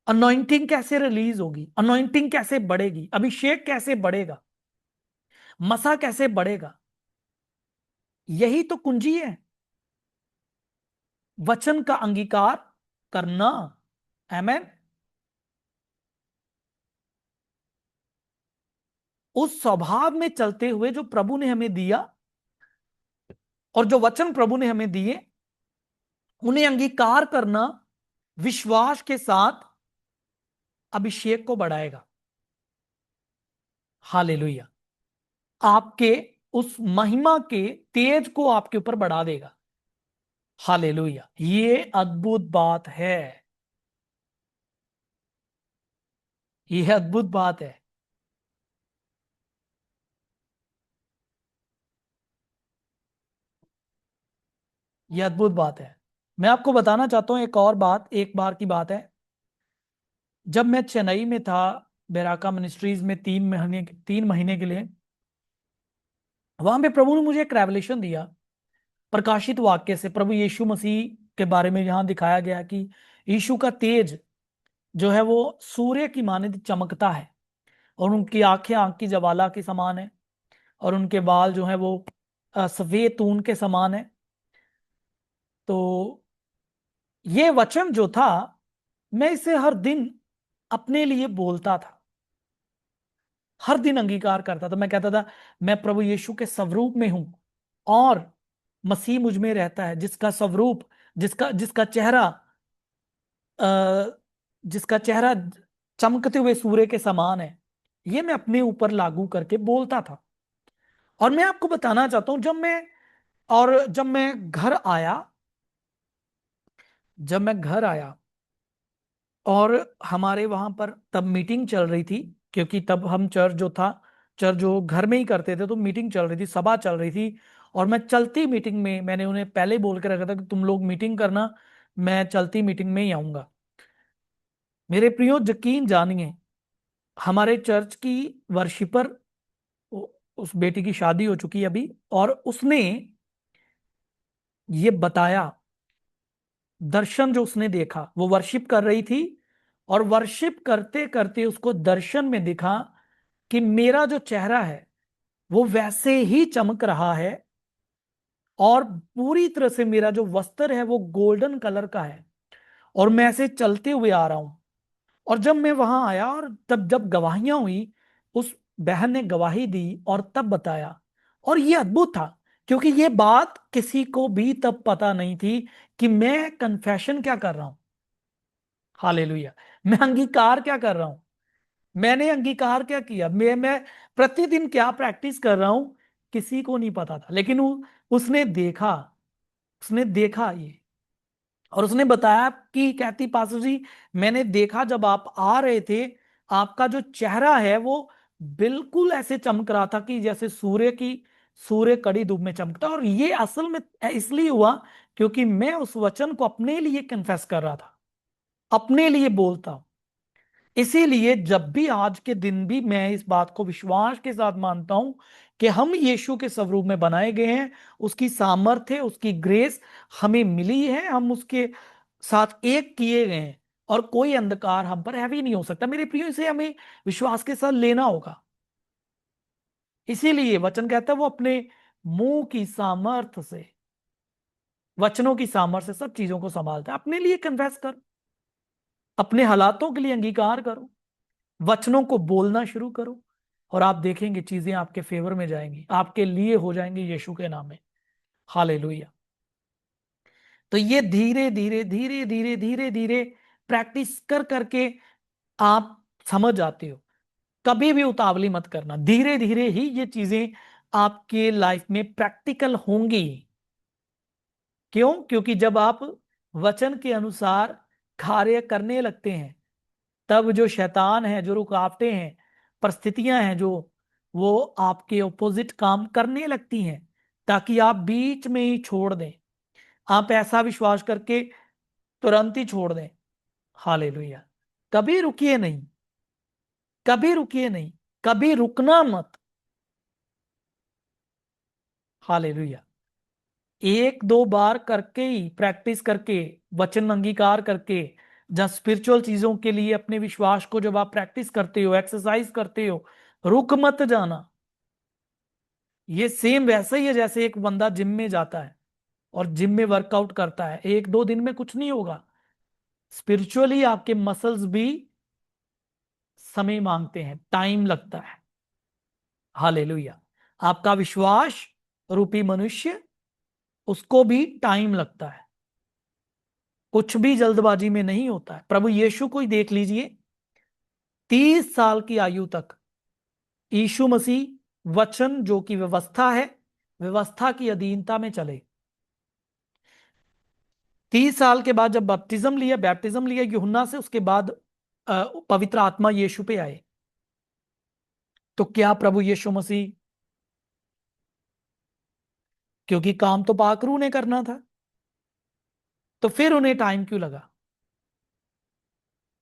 अनॉइंटिंग कैसे रिलीज होगी, अनॉइंटिंग कैसे बढ़ेगी, अभिषेक कैसे बढ़ेगा, मसा कैसे बढ़ेगा, यही तो कुंजी है। वचन का अंगीकार करना। आमेन। उस स्वभाव में चलते हुए जो प्रभु ने हमें दिया, और जो वचन प्रभु ने हमें दिए, उन्हें अंगीकार करना विश्वास के साथ अभिषेक को बढ़ाएगा। हालेलुया। आपके उस महिमा के तेज को आपके ऊपर बढ़ा देगा। हालेलुया। ये अद्भुत बात है। ये अद्भुत बात है। ये अद्भुत बात है। मैं आपको बताना चाहता हूं एक और बात, एक बार की बात है। जब मैं चेन्नई में था, बेराका मिनिस्ट्रीज में 3 महीने के लिए, वहां पे प्रभु ने मुझे एक रेवलेशन दिया, प्रकाशित वाक्य से। प्रभु यीशु मसीह के बारे में यहां दिखाया गया कि यीशु का तेज जो है वो सूर्य की मानिंद चमकता है, और उनकी आंखें आंख की ज्वाला के समान है, और उनके बाल जो है वो सफेद ऊन के समान है। तो ये वचन जो था, मैं इसे हर दिन अपने लिए बोलता था, हर दिन अंगीकार करता था। मैं कहता था, मैं प्रभु यीशु के स्वरूप में हूं, और मसीह मुझ में रहता है, जिसका स्वरूप, जिसका जिसका चेहरा अ, जिसका चेहरा चमकते हुए सूर्य के समान है। ये मैं अपने ऊपर लागू करके बोलता था। और मैं आपको बताना चाहता हूं, जब मैं घर आया, जब मैं घर आया और हमारे वहां पर तब मीटिंग चल रही थी, क्योंकि तब हम चर्च जो था, चर्च जो घर में ही करते थे, तो मीटिंग चल रही थी, सभा चल रही थी। और मैं चलती मीटिंग में, मैंने उन्हें पहले बोल के रखा था कि तुम लोग मीटिंग करना, मैं चलती मीटिंग में ही आऊंगा। मेरे प्रियो, यकीन जानिए, हमारे चर्च की वर्शिपर, उस बेटी की शादी हो चुकी है अभी, और उसने ये बताया, दर्शन जो उसने देखा, वो वर्शिप कर रही थी, और वर्शिप करते करते उसको दर्शन में दिखा कि मेरा जो चेहरा है वो वैसे ही चमक रहा है, और पूरी तरह से मेरा जो वस्त्र है वो गोल्डन कलर का है, और मैं ऐसे चलते हुए आ रहा हूं। और जब मैं वहां आया, और तब जब गवाहियां हुई, उस बहन ने गवाही दी और तब बताया। और ये अद्भुत था, क्योंकि ये बात किसी को भी तब पता नहीं थी कि मैं कन्फेशन क्या कर रहा हूं। हालेलुया। मैं अंगीकार क्या कर रहा हूं, मैंने अंगीकार क्या किया, मैं प्रतिदिन क्या प्रैक्टिस कर रहा हूं, किसी को नहीं पता था। लेकिन उसने देखा, उसने देखा ये, और उसने बताया कि कहती, पास्टर जी, मैंने देखा जब आप आ रहे थे, आपका जो चेहरा है वो बिल्कुल ऐसे चमक रहा था कि जैसे सूर्य कड़ी धूप में चमकता। और ये असल में इसलिए हुआ क्योंकि मैं उस वचन को अपने लिए कन्फेस कर रहा था, अपने लिए बोलता हूं। इसीलिए जब भी आज के दिन भी मैं इस बात को विश्वास के साथ मानता हूं कि हम यीशु के स्वरूप में बनाए गए हैं, उसकी सामर्थ्य, उसकी ग्रेस हमें मिली है, हम उसके साथ एक किए गए हैं, और कोई अंधकार हम पर हैवी नहीं हो सकता। मेरे प्रियो, इसे हमें विश्वास के साथ लेना होगा। इसीलिए वचन कहता है वो अपने मुंह की सामर्थ्य से, वचनों की सामर्थ्य से सब चीजों को संभालता है। अपने लिए कन्फेस कर, अपने हालातों के लिए अंगीकार करो, वचनों को बोलना शुरू करो, और आप देखेंगे चीजें आपके फेवर में जाएंगी, आपके लिए हो जाएंगे यीशु के नाम में। हालेलुया। तो ये धीरे धीरे धीरे धीरे धीरे धीरे प्रैक्टिस कर करके आप समझ आते हो। कभी भी उतावली मत करना, धीरे धीरे ही ये चीजें आपके लाइफ में प्रैक्टिकल होंगी। क्यों? क्योंकि जब आप वचन के अनुसार कार्य करने लगते हैं, तब जो शैतान है, जो रुकावटें हैं, परिस्थितियां हैं, जो वो आपके ऑपोजिट काम करने लगती हैं, ताकि आप बीच में ही छोड़ दें, आप ऐसा विश्वास करके तुरंत ही छोड़ दें। हालेलुया। कभी रुकिए नहीं, कभी रुकिए नहीं, कभी रुकना मत। हालेलुया। एक दो बार करके ही, प्रैक्टिस करके, वचन अंगीकार करके, जब स्पिरिचुअल चीजों के लिए अपने विश्वास को जब आप प्रैक्टिस करते हो, एक्सरसाइज करते हो, रुक मत जाना। ये सेम वैसा ही है जैसे एक बंदा जिम में जाता है और जिम में वर्कआउट करता है, एक दो दिन में कुछ नहीं होगा। स्पिरिचुअली आपके मसल्स भी समय मांगते हैं, टाइम लगता है। हालेलुया। आपका विश्वास रूपी मनुष्य, उसको भी टाइम लगता है, कुछ भी जल्दबाजी में नहीं होता है। प्रभु यीशु को ही देख लीजिए, 30 साल की आयु तक यीशु मसीह वचन जो कि व्यवस्था है, व्यवस्था की अधीनता में चले। 30 साल के बाद जब बैप्टिज्म लिया यूहन्ना से, उसके बाद पवित्र आत्मा यीशु पे आए। तो क्या प्रभु यीशु मसीह, क्योंकि काम तो पाकरू ने करना था, तो फिर उन्हें टाइम क्यों लगा?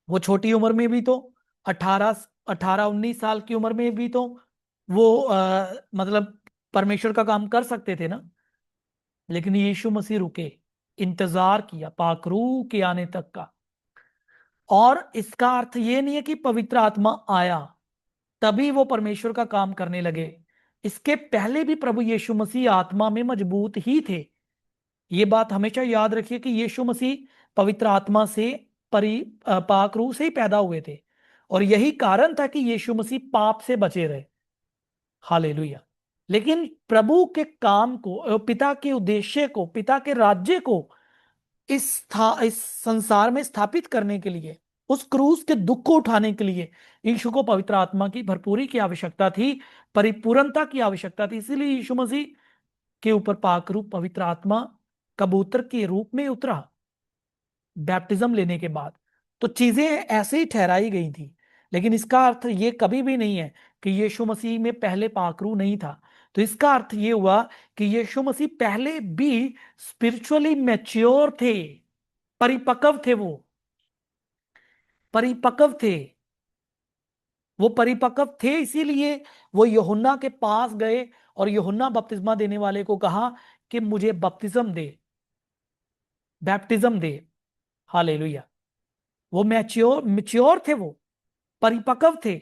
वो छोटी उम्र में भी तो, 18 18 19 साल की उम्र में भी तो वो मतलब परमेश्वर का काम कर सकते थे ना। लेकिन यीशु मसीह रुके, इंतजार किया पाकरू के आने तक का। और इसका अर्थ ये नहीं है कि पवित्र आत्मा आया तभी वो परमेश्वर का काम करने लगे। इसके पहले भी प्रभु यीशु मसीह आत्मा में मजबूत ही थे। ये बात हमेशा याद रखिए कि यीशु मसीह पवित्र आत्मा से, पाक रूह से ही पैदा हुए थे, और यही कारण था कि यीशु मसीह पाप से बचे रहे। हालेलुया। लेकिन प्रभु के काम को, पिता के उद्देश्य को, पिता के राज्य को इस संसार में स्थापित करने के लिए, उस क्रूस के दुख को उठाने के लिए यीशु को पवित्र आत्मा की भरपूरी की आवश्यकता थी, परिपूर्णता की आवश्यकता थी। इसीलिए यीशु मसीह के ऊपर पाक रूप पवित्र आत्मा कबूतर के रूप में उतरा बैप्टिज्म लेने के बाद। तो चीजें ऐसे ही ठहराई गई थी, लेकिन इसका अर्थ ये कभी भी नहीं है कि यीशु मसीह में पहले पाखरू नहीं था। तो इसका अर्थ ये हुआ कि यीशु मसीह पहले भी स्पिरिचुअली मैच्योर थे, परिपक्व थे, वो परिपक्व थे, वो परिपक्व थे। इसीलिए वो यूहन्ना के पास गए और यूहन्ना बपतिस्मा देने वाले को कहा कि मुझे बपतिस्म दे, बैप्टिज्म दे। हालेलुया। वो मैच्योर मैच्योर थे, वो परिपक्व थे।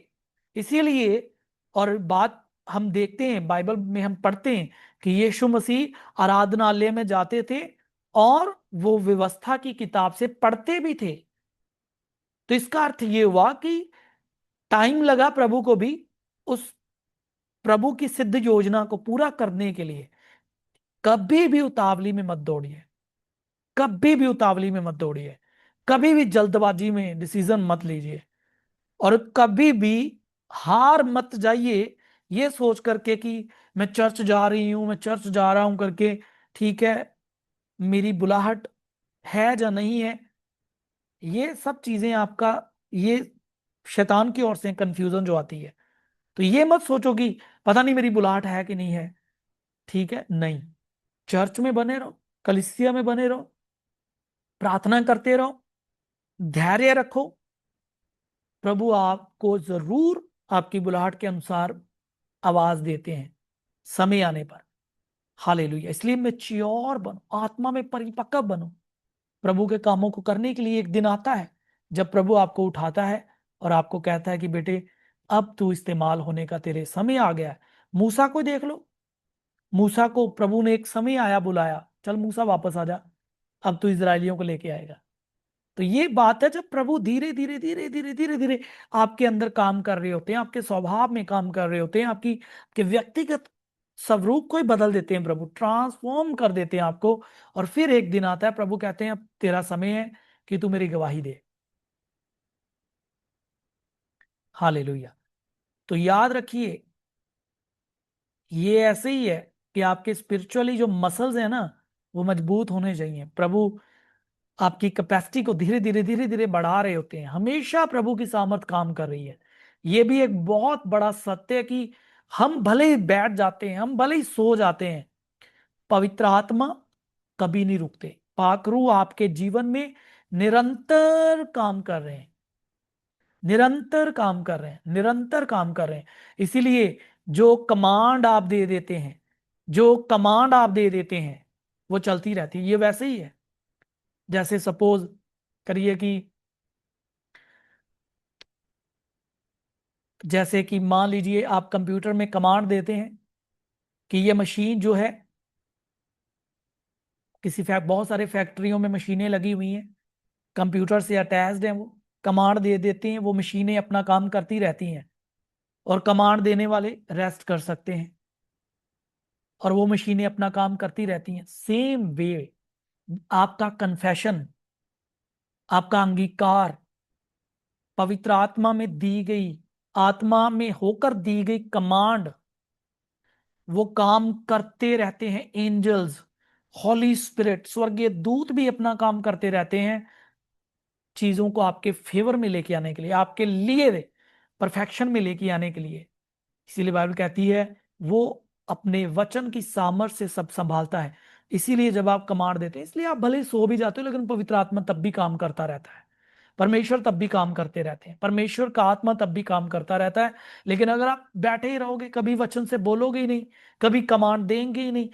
इसीलिए, और बात हम देखते हैं बाइबल में, हम पढ़ते हैं कि यीशु मसीह आराधनालय में जाते थे और वो व्यवस्था की किताब से पढ़ते भी थे। तो इसका अर्थ ये हुआ कि टाइम लगा प्रभु को भी उस प्रभु की सिद्ध योजना को पूरा करने के लिए। कभी भी उतावली में मत दौड़िए, कभी भी उतावली में मत दौड़िए, कभी भी जल्दबाजी में डिसीजन मत लीजिए, और कभी भी हार मत जाइए ये सोच करके कि मैं चर्च जा रही हूं, मैं चर्च जा रहा हूं करके, ठीक है, मेरी बुलाहट है या नहीं है। ये सब चीजें आपका, ये शैतान की ओर से कंफ्यूजन जो आती है। तो ये मत सोचो कि पता नहीं मेरी बुलाहट है कि नहीं है। ठीक है, नहीं, चर्च में बने रहो, कलीसिया में बने रहो, प्रार्थना करते रहो, धैर्य रखो। प्रभु आपको जरूर आपकी बुलाहट के अनुसार आवाज देते हैं समय आने पर। हालेलुया। इसलिए मैच्योर बनो, आत्मा में परिपक्व बनो। प्रभु के कामों को करने के लिए एक दिन आता है जब प्रभु आपको उठाता है और आपको कहता है कि बेटे, अब तू इस्तेमाल होने का तेरे समय आ गया है। मूसा को देख लो, मूसा को प्रभु ने एक समय आया बुलाया, चल मूसा वापस आ जा, अब तू इजरायलियों को लेके आएगा। तो ये बात है जब प्रभु धीरे धीरे धीरे धीरे धीरे धीरे आपके अंदर काम कर रहे होते हैं, आपके स्वभाव में काम कर रहे होते हैं, आपके व्यक्तिगत स्वरूप को ही बदल देते हैं, प्रभु ट्रांसफॉर्म कर देते हैं आपको। और फिर एक दिन आता है, प्रभु कहते हैं अब तेरा समय है कि तू मेरी गवाही दे। हालेलुया। तो याद रखिए, ये ऐसे ही है कि आपके स्पिरिचुअली जो मसल्स है ना, वो मजबूत होने चाहिए। प्रभु आपकी कैपेसिटी को धीरे धीरे धीरे धीरे बढ़ा रहे होते हैं। हमेशा प्रभु की सामर्थ काम कर रही है। ये भी एक बहुत बड़ा सत्य है कि हम भले ही बैठ जाते हैं, हम भले ही सो जाते हैं, पवित्र आत्मा कभी नहीं रुकते। पाखरू आपके जीवन में निरंतर काम कर रहे हैं, निरंतर काम कर रहे हैं, निरंतर काम कर रहे हैं। इसीलिए जो कमांड आप दे देते हैं, जो कमांड आप दे देते हैं, वो चलती रहती है। ये वैसे ही है, जैसे सपोज करिए कि, जैसे कि मान लीजिए आप कंप्यूटर में कमांड देते हैं कि ये मशीन जो है, किसी बहुत सारे फैक्ट्रियों में मशीनें लगी हुई हैं, कंप्यूटर से अटैच्ड हैं, वो कमांड दे देते हैं, वो मशीनें अपना काम करती रहती हैं, और कमांड देने वाले रेस्ट कर सकते हैं, और वो मशीनें अपना काम करती रहती हैं। सेम वे आपका कन्फेशन, आपका अंगीकार, पवित्र आत्मा में दी गई, आत्मा में होकर दी गई कमांड, वो काम करते रहते हैं। एंजल्स, हॉली स्पिरिट, स्वर्गीय दूत भी अपना काम करते रहते हैं, चीजों को आपके फेवर में लेके आने के लिए, आपके लिए परफेक्शन में लेके आने के लिए। इसीलिए बाइबल कहती है वो अपने वचन की सामर्थ से सब संभालता है। इसीलिए जब आप कमांड देते हैं, इसलिए आप भले ही सो भी जाते हो, लेकिन पवित्र आत्मा तब भी काम करता रहता है, परमेश्वर तब भी काम करते रहते हैं, परमेश्वर का आत्मा तब भी काम करता रहता है। लेकिन अगर आप बैठे ही रहोगे, कभी वचन से बोलोगे ही नहीं, कभी कमांड देंगे ही नहीं,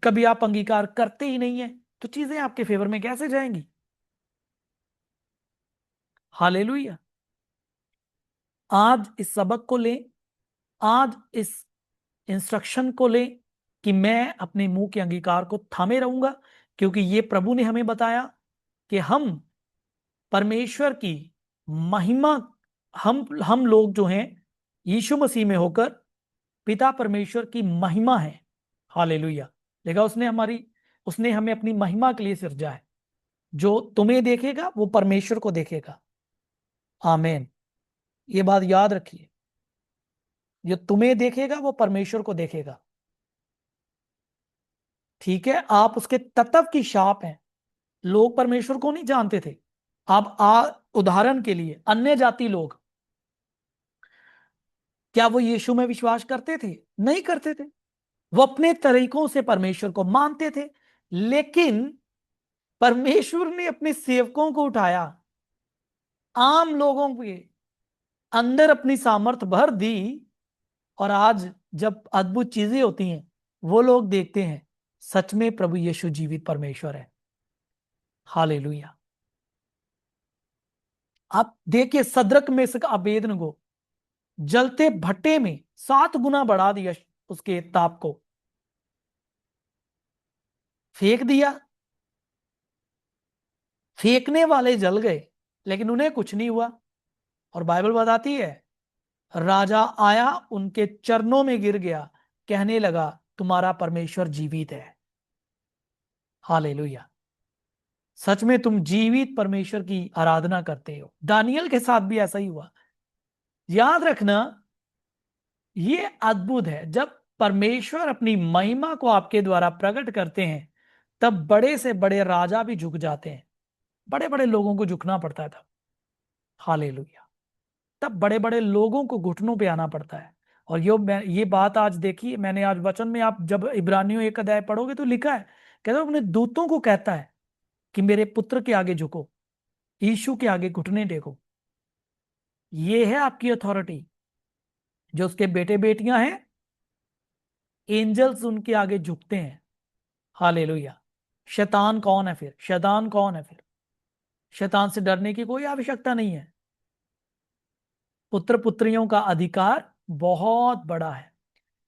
कभी आप अंगीकार करते ही नहीं है, तो चीजें आपके फेवर में कैसे जाएंगी। हालेलुया। आज इस सबक को लें, आज इस इंस्ट्रक्शन को लें कि मैं अपने मुंह के अंगीकार को थामे रहूंगा, क्योंकि ये प्रभु ने हमें बताया कि हम परमेश्वर की महिमा, हम लोग जो हैं यीशु मसीह में होकर पिता परमेश्वर की महिमा है। हालेलुया। देखा, उसने हमें अपनी महिमा के लिए सृजा है। जो तुम्हें देखेगा वो परमेश्वर को देखेगा। आमीन। ये बात याद रखिए, जो तुम्हें देखेगा वो परमेश्वर को देखेगा। ठीक है, आप उसके तत्व की छाप हैं। लोग परमेश्वर को नहीं जानते थे, अब उदाहरण के लिए अन्य जाति लोग, क्या वो यीशु में विश्वास करते थे? नहीं करते थे। वो अपने तरीकों से परमेश्वर को मानते थे, लेकिन परमेश्वर ने अपने सेवकों को उठाया, आम लोगों के अंदर अपनी सामर्थ भर दी, और आज जब अद्भुत चीजें होती हैं, वो लोग देखते हैं सच में प्रभु यीशु जीवित परमेश्वर है। हालेलुया। आप देखिए, सदरक में से अबेदनगो जलते भट्टे में 7 गुना बढ़ा दिया उसके ताप को, फेंक दिया। फेंकने वाले जल गए, लेकिन उन्हें कुछ नहीं हुआ। और बाइबल बताती है, राजा आया, उनके चरणों में गिर गया, कहने लगा तुम्हारा परमेश्वर जीवित है। हालेलुया। सच में तुम जीवित परमेश्वर की आराधना करते हो। दानियल के साथ भी ऐसा ही हुआ। याद रखना, ये अद्भुत है, जब परमेश्वर अपनी महिमा को आपके द्वारा प्रकट करते हैं, तब बड़े से बड़े राजा भी झुक जाते हैं। बड़े बड़े लोगों को झुकना पड़ता था। हालेलुया। तब बड़े बड़े लोगों को घुटनों पे आना पड़ता है। और ये बात आज देखिए, मैंने आज वचन में, आप जब इब्रानियों 1 अध्याय पढ़ोगे तो लिखा है, कहता है अपने दूतों को कहता है कि मेरे पुत्र के आगे झुको, यीशु के आगे घुटने टेको। ये है आपकी अथॉरिटी। जो उसके बेटे बेटियां हैं, एंजल्स उनके आगे झुकते हैं। हालेलुया। शैतान कौन है फिर? शैतान कौन है फिर? शैतान से डरने की कोई आवश्यकता नहीं है। पुत्र पुत्रियों का अधिकार बहुत बड़ा है।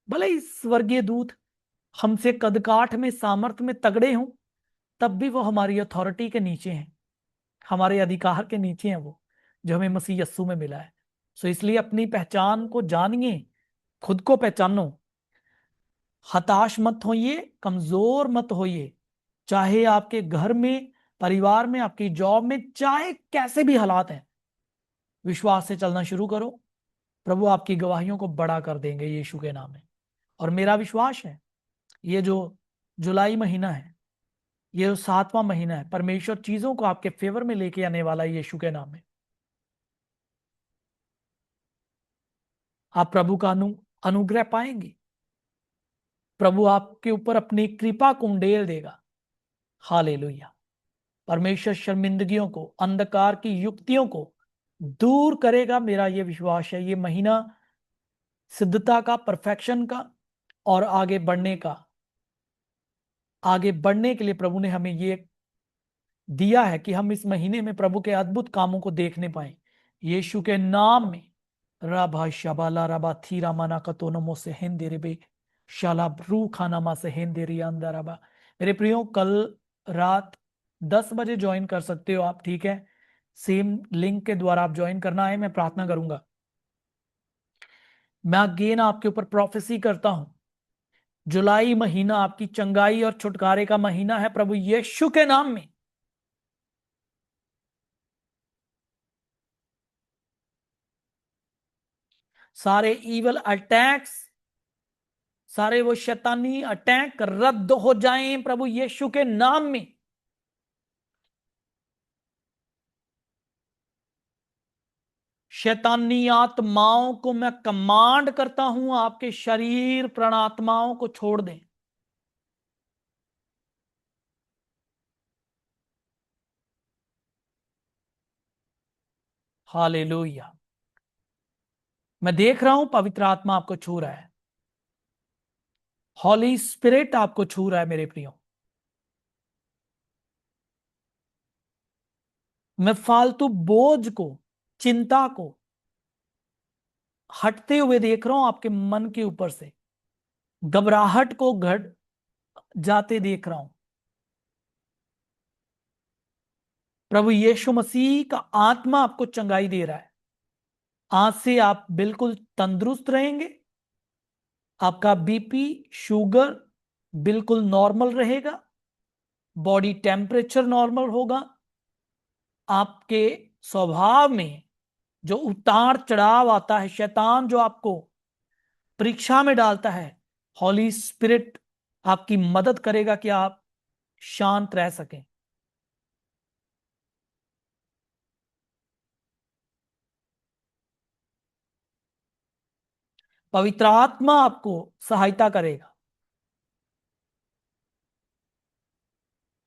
भले ही स्वर्गीय दूत हमसे कदकाठ में, सामर्थ्य में तगड़े हों, तब भी वो हमारी अथॉरिटी के नीचे हैं, हमारे अधिकार के नीचे हैं वो, जो हमें मसीह यस्सु में मिला है। सो इसलिए अपनी पहचान को जानिए, खुद को पहचानो। हताश मत होइए, कमजोर मत होइए। चाहे आपके घर में, परिवार में, आपकी जॉब में, चाहे कैसे भी हालात हैं, विश्वास से चलना शुरू करो। प्रभु आपकी गवाहियों को बड़ा कर देंगे यीशु के नाम में। और मेरा विश्वास है, ये जो जुलाई महीना है, ये जो 7वां महीना है, परमेश्वर चीजों को आपके फेवर में लेके आने वाला है यीशु के नाम में। आप प्रभु का अनुग्रह पाएंगे। प्रभु आपके ऊपर अपनी कृपा को उंडेल देगा। हालेलुया। परमेश्वर शर्मिंदगियों को, अंधकार की युक्तियों को दूर करेगा। मेरा यह विश्वास है। ये महीना सिद्धता का, परफेक्शन का और आगे बढ़ने के लिए प्रभु ने हमें ये दिया है कि हम इस महीने में प्रभु के अद्भुत कामों को देखने पाए। यीशु के नाम में। राभा शबाला राबा थीरा माना कतोनमो से हेंदे रेबे शाला ब्रू खाना मा से हेंदे रिया अंदर राबा। मेरे प्रियो, कल रात 10 बजे ज्वाइन कर सकते हो आप, ठीक है? सेम लिंक के द्वारा आप ज्वाइन करना है। मैं प्रार्थना करूंगा। मैं अगेन आपके ऊपर प्रोफेसी करता हूं, जुलाई महीना आपकी चंगाई और छुटकारे का महीना है प्रभु यीशु के नाम में। सारे इवल अटैक्स, सारे वो शैतानी अटैक रद्द हो जाएं प्रभु यीशु के नाम में। शैतानी आत्माओं को मैं कमांड करता हूं, आपके शरीर प्राणात्माओं को छोड़ दें। हालेलुया। मैं देख रहा हूं पवित्र आत्मा आपको छू रहा है। हॉली स्पिरिट आपको छू रहा है मेरे प्रियो। मैं फालतू बोझ को, चिंता को हटते हुए देख रहा हूं आपके मन के ऊपर से। घबराहट को घट जाते देख रहा हूं। प्रभु यीशु मसीह का आत्मा आपको चंगाई दे रहा है। आज से आप बिल्कुल तंदुरुस्त रहेंगे। आपका बीपी, शुगर बिल्कुल नॉर्मल रहेगा। बॉडी टेम्परेचर नॉर्मल होगा। आपके स्वभाव में जो उतार चढ़ाव आता है, शैतान जो आपको परीक्षा में डालता है, हॉली स्पिरिट आपकी मदद करेगा कि आप शांत रह सकें। पवित्र आत्मा आपको सहायता करेगा।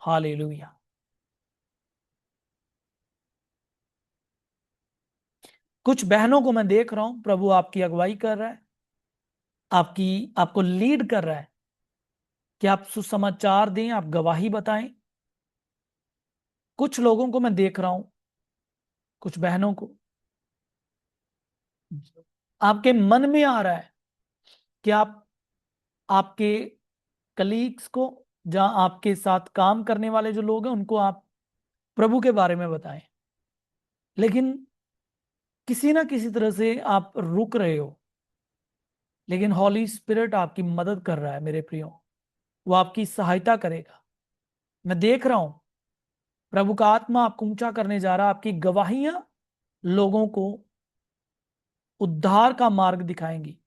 हालेलुया। कुछ बहनों को मैं देख रहा हूं, प्रभु आपकी अगुवाई कर रहा है, आपकी आपको लीड कर रहा है कि आप सुसमाचार दें, आप गवाही बताएं। कुछ लोगों को मैं देख रहा हूं, कुछ बहनों को आपके मन में आ रहा है कि आप आपके कलीग्स को, जहां आपके साथ काम करने वाले जो लोग हैं, उनको आप प्रभु के बारे में बताएं, लेकिन किसी ना किसी तरह से आप रुक रहे हो। लेकिन हॉली स्पिरिट आपकी मदद कर रहा है मेरे प्रियो, वो आपकी सहायता करेगा। मैं देख रहा हूं प्रभु का आत्मा आपको ऊंचा करने जा रहा है। आपकी गवाहियां लोगों को उद्धार का मार्ग दिखाएंगी।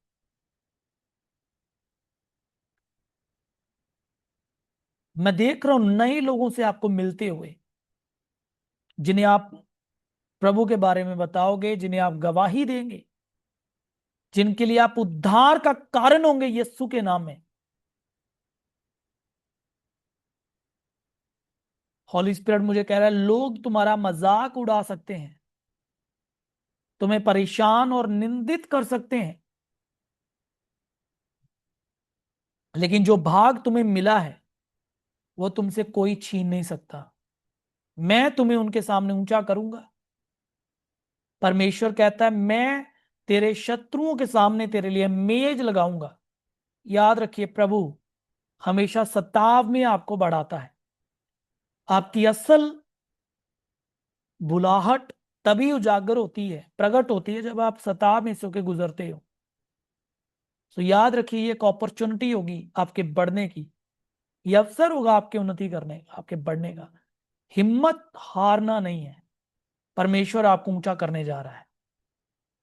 मैं देख रहा हूं नए लोगों से आपको मिलते हुए, जिन्हें आप प्रभु के बारे में बताओगे, जिन्हें आप गवाही देंगे, जिनके लिए आप उद्धार का कारण होंगे यीशु के नाम में। हॉली स्पिरिट मुझे कह रहा है लोग तुम्हारा मजाक उड़ा सकते हैं, तुम्हें परेशान और निंदित कर सकते हैं, लेकिन जो भाग तुम्हें मिला है वो तुमसे कोई छीन नहीं सकता। मैं तुम्हें उनके सामने ऊंचा करूंगा। परमेश्वर कहता है मैं तेरे शत्रुओं के सामने तेरे लिए मेज लगाऊंगा। याद रखिए, प्रभु हमेशा सताव में आपको बढ़ाता है। आपकी असल बुलाहट तभी उजागर होती है, प्रकट होती है, जब आप सताव में से होकर गुजरते हो। तो याद रखिए, ये एक अपॉर्चुनिटी होगी आपके बढ़ने की, ये अवसर होगा आपके उन्नति करने का, आपके बढ़ने का। हिम्मत हारना नहीं है। परमेश्वर आपको ऊंचा करने जा रहा है।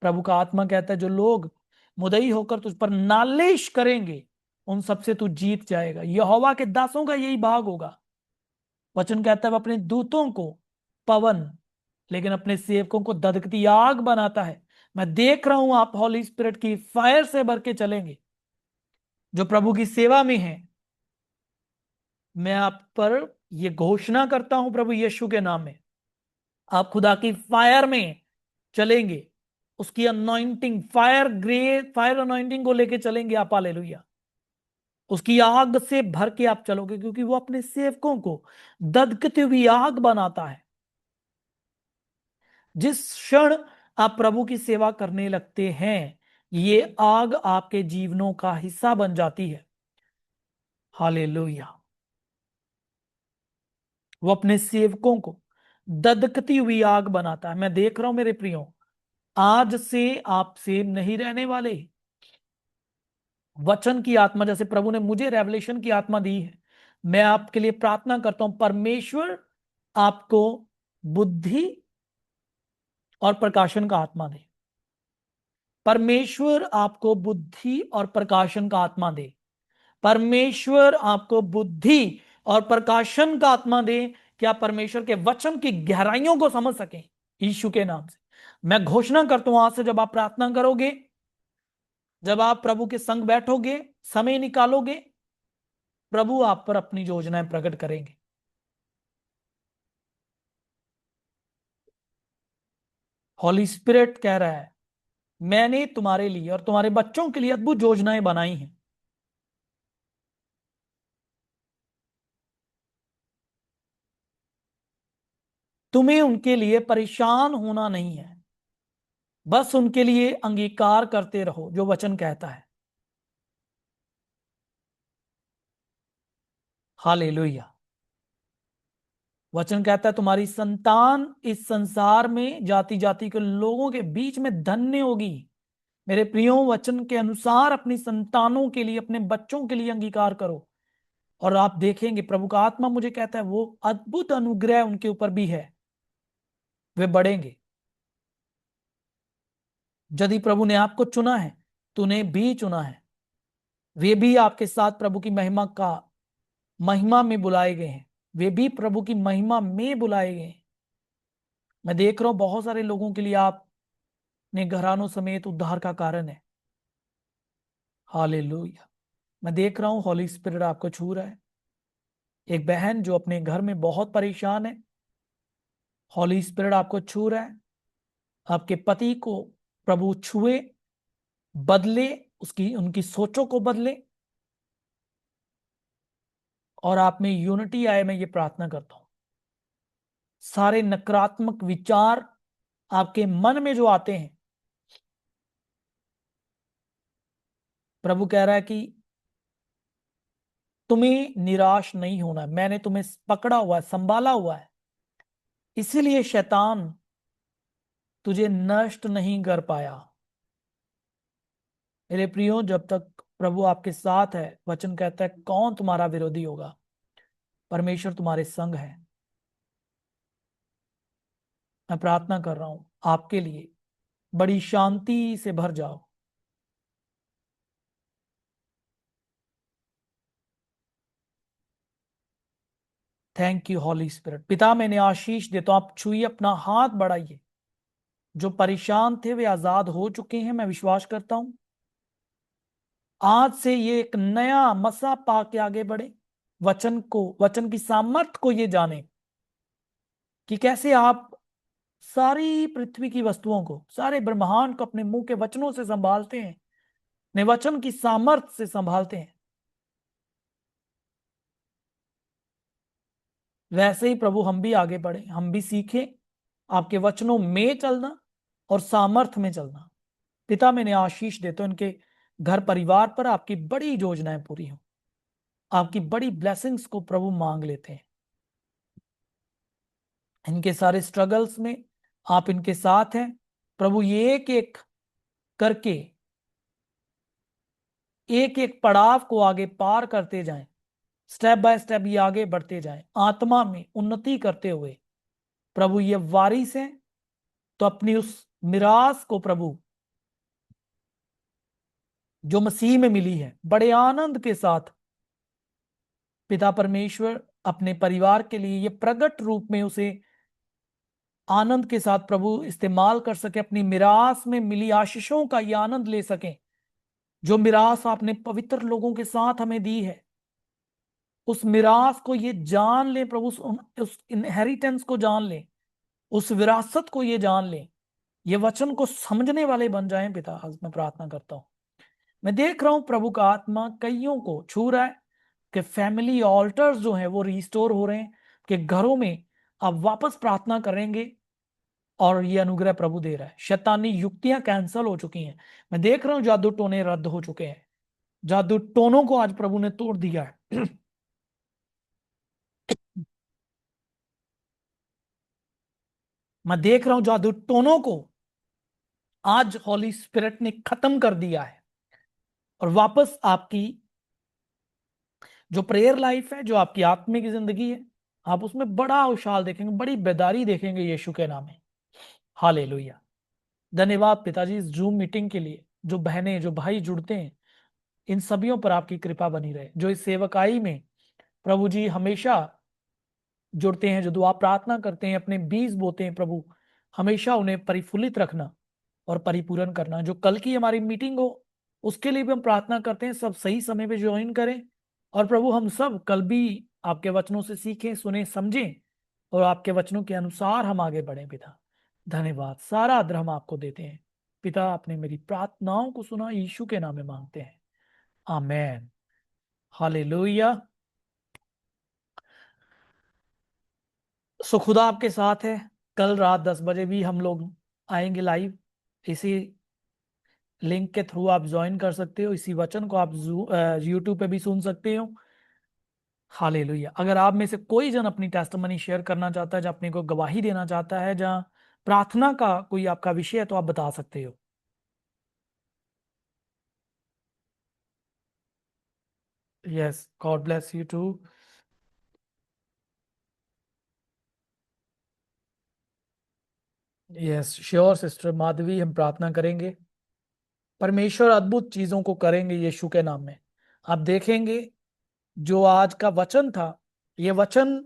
प्रभु का आत्मा कहता है जो लोग मुद्दई होकर तुझ पर नालिश करेंगे, उन सबसे तू जीत जाएगा। यहोवा के दासों का यही भाग होगा। वचन कहता है वह अपने दूतों को पवन, लेकिन अपने सेवकों को दधकती आग बनाता है। मैं देख रहा हूं आप हॉली स्पिरिट की फायर से भर के चलेंगे। जो प्रभु की सेवा में है, मैं आप पर यह घोषणा करता हूं प्रभु यीशु के नाम में, आप खुदा की फायर में चलेंगे। उसकी anointing fire, grey fire anointing को लेके चलेंगे आप। हालेलुया। उसकी आग से भर के आप चलोगे, क्योंकि वो अपने सेवकों को दधकती हुई आग बनाता है। जिस क्षण आप प्रभु की सेवा करने लगते हैं, ये आग आपके जीवनों का हिस्सा बन जाती है। हालेलुया। वो अपने सेवकों को दधकती हुई आग बनाता है। मैं देख रहा हूं मेरे प्रियो, आज से आप सेव नहीं रहने वाले। वचन की आत्मा, जैसे प्रभु ने मुझे रेवलेशन की आत्मा दी है, मैं आपके लिए प्रार्थना करता हूं परमेश्वर आपको बुद्धि और प्रकाशन का आत्मा दे। परमेश्वर आपको बुद्धि और प्रकाशन का आत्मा दे। परमेश्वर आपको बुद्धि और प्रकाशन का आत्मा दे, क्या परमेश्वर के वचन की गहराइयों को समझ सकें यीशु के नाम से। मैं घोषणा करता हूं आज से जब आप प्रार्थना करोगे, जब आप प्रभु के संग बैठोगे, समय निकालोगे, प्रभु आप पर अपनी योजनाएं प्रकट करेंगे। हॉली स्पिरिट कह रहा है मैंने तुम्हारे लिए और तुम्हारे बच्चों के लिए अद्भुत योजनाएं बनाई हैं। तुम्हें उनके लिए परेशान होना नहीं है, बस उनके लिए अंगीकार करते रहो जो वचन कहता है। हालेलुया। वचन कहता है तुम्हारी संतान इस संसार में जाति जाति के लोगों के बीच में धन्य होगी। मेरे प्रियो, वचन के अनुसार अपनी संतानों के लिए, अपने बच्चों के लिए अंगीकार करो, और आप देखेंगे प्रभु का आत्मा मुझे कहता है वो अद्भुत अनुग्रह उनके ऊपर भी है। वे बढ़ेंगे। यदि प्रभु ने आपको चुना है तो उन्हें भी चुना है। वे भी आपके साथ प्रभु की महिमा में बुलाए गए हैं। वे भी प्रभु की महिमा में बुलाए गए हैं। मैं देख रहा हूं बहुत सारे लोगों के लिए आप अपने घरानों समेत उद्धार का कारण है। हालेलुया। मैं देख रहा हूं हॉली स्पिरिट आपको छू रहा है। एक बहन जो अपने घर में बहुत परेशान है, हॉली स्पिरिट आपको छू रहा है। आपके पति को प्रभु छुए, बदले, उसकी उनकी सोचों को बदले और आप में यूनिटी आए। मैं ये प्रार्थना करता हूं, सारे नकारात्मक विचार आपके मन में जो आते हैं, प्रभु कह रहा है कि तुम्हें निराश नहीं होना है। मैंने तुम्हें पकड़ा हुआ है, संभाला हुआ है, इसीलिए शैतान तुझे नष्ट नहीं कर पाया। मेरे प्रियो, जब तक प्रभु आपके साथ है, वचन कहता है कौन तुम्हारा विरोधी होगा। परमेश्वर तुम्हारे संग है। मैं प्रार्थना कर रहा हूं आपके लिए, बड़ी शांति से भर जाओ। Thank you Holy Spirit. पिता, मैंने आशीष देता हूं, आप छुइए, अपना हाथ बढ़ाइए। जो परेशान थे वे आजाद हो चुके हैं, मैं विश्वास करता हूं। आज से ये एक नया मसा पा के आगे बढ़े। वचन की सामर्थ को ये जाने कि कैसे आप सारी पृथ्वी की वस्तुओं को, सारे ब्रह्मांड को अपने मुंह के वचनों से संभालते हैं, अपने वचन की सामर्थ से संभालते हैं। वैसे ही प्रभु हम भी आगे बढ़े, हम भी सीखें आपके वचनों में चलना और सामर्थ में चलना। पिता, मैंने आशीष देता हूं इनके घर परिवार पर, आपकी बड़ी योजनाएं पूरी हो, आपकी बड़ी ब्लेसिंग्स को प्रभु मांग लेते हैं। इनके सारे स्ट्रगल्स में आप इनके साथ हैं प्रभु। ये एक एक करके, एक एक पड़ाव को आगे पार करते जाएं, स्टेप बाय स्टेप ये आगे बढ़ते जाएं, आत्मा में उन्नति करते हुए। प्रभु ये वारिस हैं, तो अपनी उस मिरास को प्रभु जो मसीह में मिली है, बड़े आनंद के साथ पिता परमेश्वर अपने परिवार के लिए ये प्रगट रूप में उसे आनंद के साथ प्रभु इस्तेमाल कर सके, अपनी मिरास में मिली आशीषों का ये आनंद ले सके। जो मिरास आपने पवित्र लोगों के साथ हमें दी है, उस मिरास को ये जान ले प्रभु, उस इनहेरिटेंस को जान ले, उस विरासत को ये जान ले, ये वचन को समझने वाले बन जाएं। पिता, आज मैं प्रार्थना करता हूं। मैं देख रहा हूं प्रभु का आत्मा कईयों को छू रहा है कि फैमिली ऑल्टर्स जो हैं वो रिस्टोर हो रहे हैं, कि घरों में आप वापस प्रार्थना करेंगे और ये अनुग्रह प्रभु दे रहा है। शैतानी युक्तियां कैंसल हो चुकी हैं। मैं देख रहा हूं जादू टोने रद्द हो चुके हैं। जादू टोनों को आज प्रभु ने तोड़ दिया है। मैं देख रहा हूं जादू टोनों को आज हॉली स्पिरिट ने खत्म कर दिया है, और वापस आपकी जो प्रेयर लाइफ है, जो आपकी आत्मिक जिंदगी है, आप उसमें बड़ा उछाल देखेंगे, बड़ी बेदारी देखेंगे यीशु के नाम में। हालेलुया। धन्यवाद पिताजी इस जूम मीटिंग के लिए। जो बहनें, जो भाई जुड़ते हैं, इन सभियों पर आपकी कृपा बनी रहे। जो इस सेवकाई में प्रभु जी हमेशा जुड़ते हैं, जो दुआ प्रार्थना करते हैं, अपने बीज बोते हैं, प्रभु हमेशा उन्हें परिफुल्लित रखना और परिपूर्ण करना। जो कल की हमारी मीटिंग हो, उसके लिए भी हम प्रार्थना करते हैं, सब सही समय पे ज्वाइन करें। और प्रभु हम सब कल भी आपके वचनों से सीखें, सुने, समझें, और आपके वचनों के अनुसार हम आगे बढ़ें। पिता, धन्यवाद, सारा आदर हम आपको देते हैं। पिता, आपने मेरी प्रार्थनाओं को सुना, यीशु के नाम में मांगते हैं, आमेन। हालेलुया। सो खुदा आपके साथ है। कल रात 10 बजे भी हम लोग आएंगे लाइव। इसी लिंक के थ्रू आप ज्वाइन कर सकते हो। इसी वचन को आप यूट्यूब पे भी सुन सकते हो। हालेलुया। अगर आप में से कोई जन अपनी टेस्टमनी शेयर करना चाहता है, जहाँ अपने को गवाही देना चाहता है, जहाँ प्रार्थना का कोई आपका विषय है, तो आप बता सकते हो। Yes, God bless you too. Yes sure sister Madhavi, हम प्रार्थना करेंगे। परमेश्वर अद्भुत चीजों को करेंगे यीशु के नाम में। आप देखेंगे जो आज का वचन था, ये वचन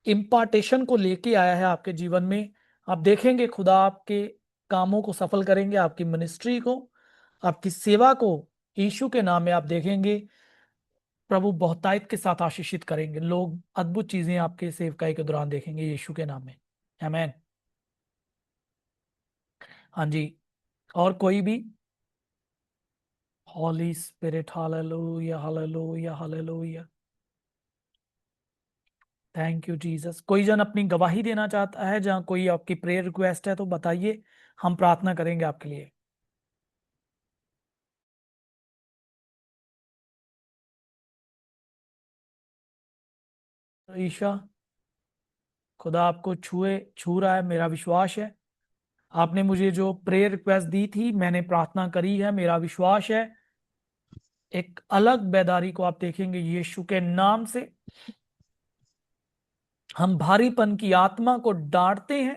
इम्पार्टेशन को लेके आया है आपके जीवन में। आप देखेंगे खुदा आपके कामों को सफल करेंगे, आपकी मिनिस्ट्री को, आपकी सेवा को यीशु के नाम में आप देखेंगे प्रभु बहुतायत के साथ आशीषित करेंगे, लोग अद्भुत चीजें आपके सेवकाई के दौरान देखेंगे यीशु के नाम में। आमेन। हाँ जी, और कोई भी? Holy spirit, hallelujah hallelujah hallelujah. Thank you Jesus. कोई जन अपनी गवाही देना चाहता है, जहाँ कोई आपकी प्रेयर रिक्वेस्ट है तो बताइए, हम प्रार्थना करेंगे आपके लिए। तो ईशा, खुदा आपको छू रहा है, मेरा विश्वास है। आपने मुझे जो प्रेयर रिक्वेस्ट दी थी, मैंने प्रार्थना करी है, मेरा विश्वास है एक अलग बेदारी को आप देखेंगे यीशु के नाम से। हम भारीपन की आत्मा को डांटते हैं।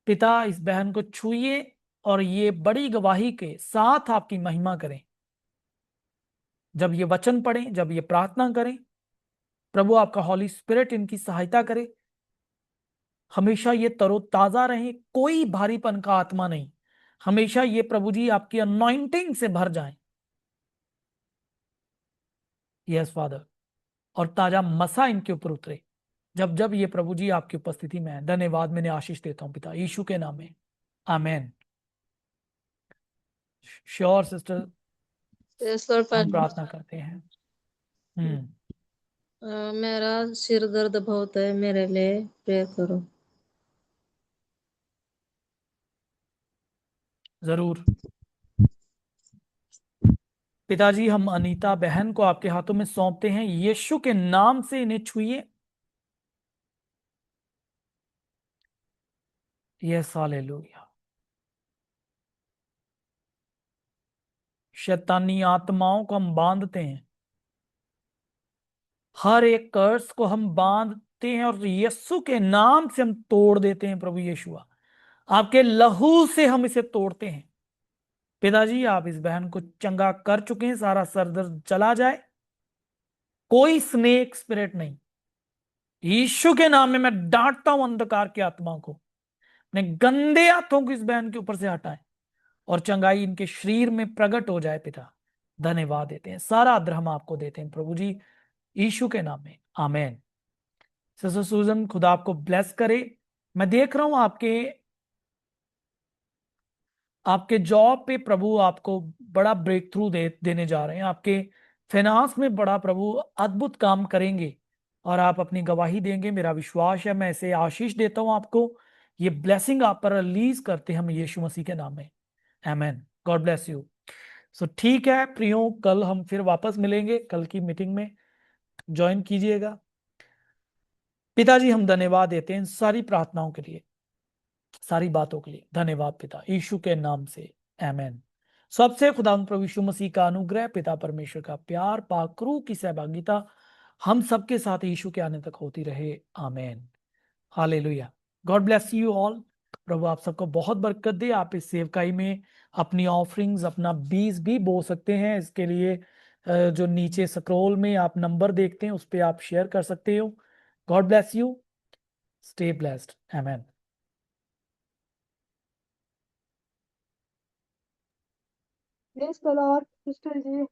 पिता, इस बहन को छूइए और ये बड़ी गवाही के साथ आपकी महिमा करें। जब ये वचन पढ़ें, जब ये प्रार्थना करें, प्रभु आपका हॉली स्पिरिट इनकी सहायता करे। हमेशा ये तरोताजा रहे, कोई भारीपन का आत्मा नहीं। हमेशा ये प्रभु जी आपकी अनॉइंटिंग से भर जाएं। Yes father. और ताजा मसा इनके ऊपर उतरे जब जब ये प्रभु जी आपकी उपस्थिति में है। धन्यवाद, मैंने आशीष देता हूं पिता यीशु के नाम में। आमेन। श्योर सिस्टर, ईश्वर हम पास प्रार्थना करते हैं। हम्म। मेरा सिर दर्द बहुत है, मेरे लिए प्रेयर करो। जरूर पिताजी, हम अनीता बहन को आपके हाथों में सौंपते हैं, यीशु के नाम से इन्हें छुइए। Yes hallelujah. शैतानी आत्माओं को हम बांधते हैं, हर एक कर्स को हम बांधते हैं और यीशु के नाम से हम तोड़ देते हैं। प्रभु यीशुआ, आपके लहू से हम इसे तोड़ते हैं। पिताजी, आप इस बहन को चंगा कर चुके हैं, सारा सरदर्द चला जाए, कोई स्नेक स्पिरिट नहीं। यीशु के नाम में मैं डांटता हूं अंधकार की आत्मा को, अपने गंदे हाथों को इस बहन के ऊपर से हटाएं और चंगाई इनके शरीर में प्रकट हो जाए। पिता, धन्यवाद देते हैं, सारा आदर हम आपको देते हैं प्रभु जी, यीशु के नाम में। आमेन। सिस्टर सूजन, खुदा आपको ब्लेस करे। मैं देख रहा हूं आपके आपके जॉब पे प्रभु आपको बड़ा ब्रेक थ्रू देने जा रहे हैं। आपके फाइनेंस में बड़ा प्रभु अद्भुत काम करेंगे और आप अपनी गवाही देंगे, मेरा विश्वास है। मैं इसे आशीष देता हूं आपको, ये ब्लेसिंग आप पर रिलीज करते हैं हम यीशु मसीह के नाम में। Amen. God bless you. So ठीक है प्रियो, कल हम फिर वापस मिलेंगे, कल की मीटिंग में ज्वाइन कीजिएगा। पिताजी, हम धन्यवाद देते हैं इन सारी प्रार्थनाओं के लिए, सारी बातों के लिए। धन्यवाद पिता, यीशु के नाम से। आमेन। सबसे खुदा प्रभु यीशु मसीह का अनुग्रह, पिता परमेश्वर का प्यार, पाकरू की सहभागिता हम सबके साथ यीशु के आने तक होती रहे। Amen. Hallelujah. God bless you all. प्रभु आप सबको बहुत बरकत दे। आप इस सेवकाई में अपनी ऑफरिंग्स, अपना बीज भी बो सकते हैं। इसके लिए जो नीचे स्क्रॉल में आप नंबर देखते हैं, उस पर आप शेयर कर सकते हो। God bless you. Stay blessed. Amen. Praise the Lord sister ji.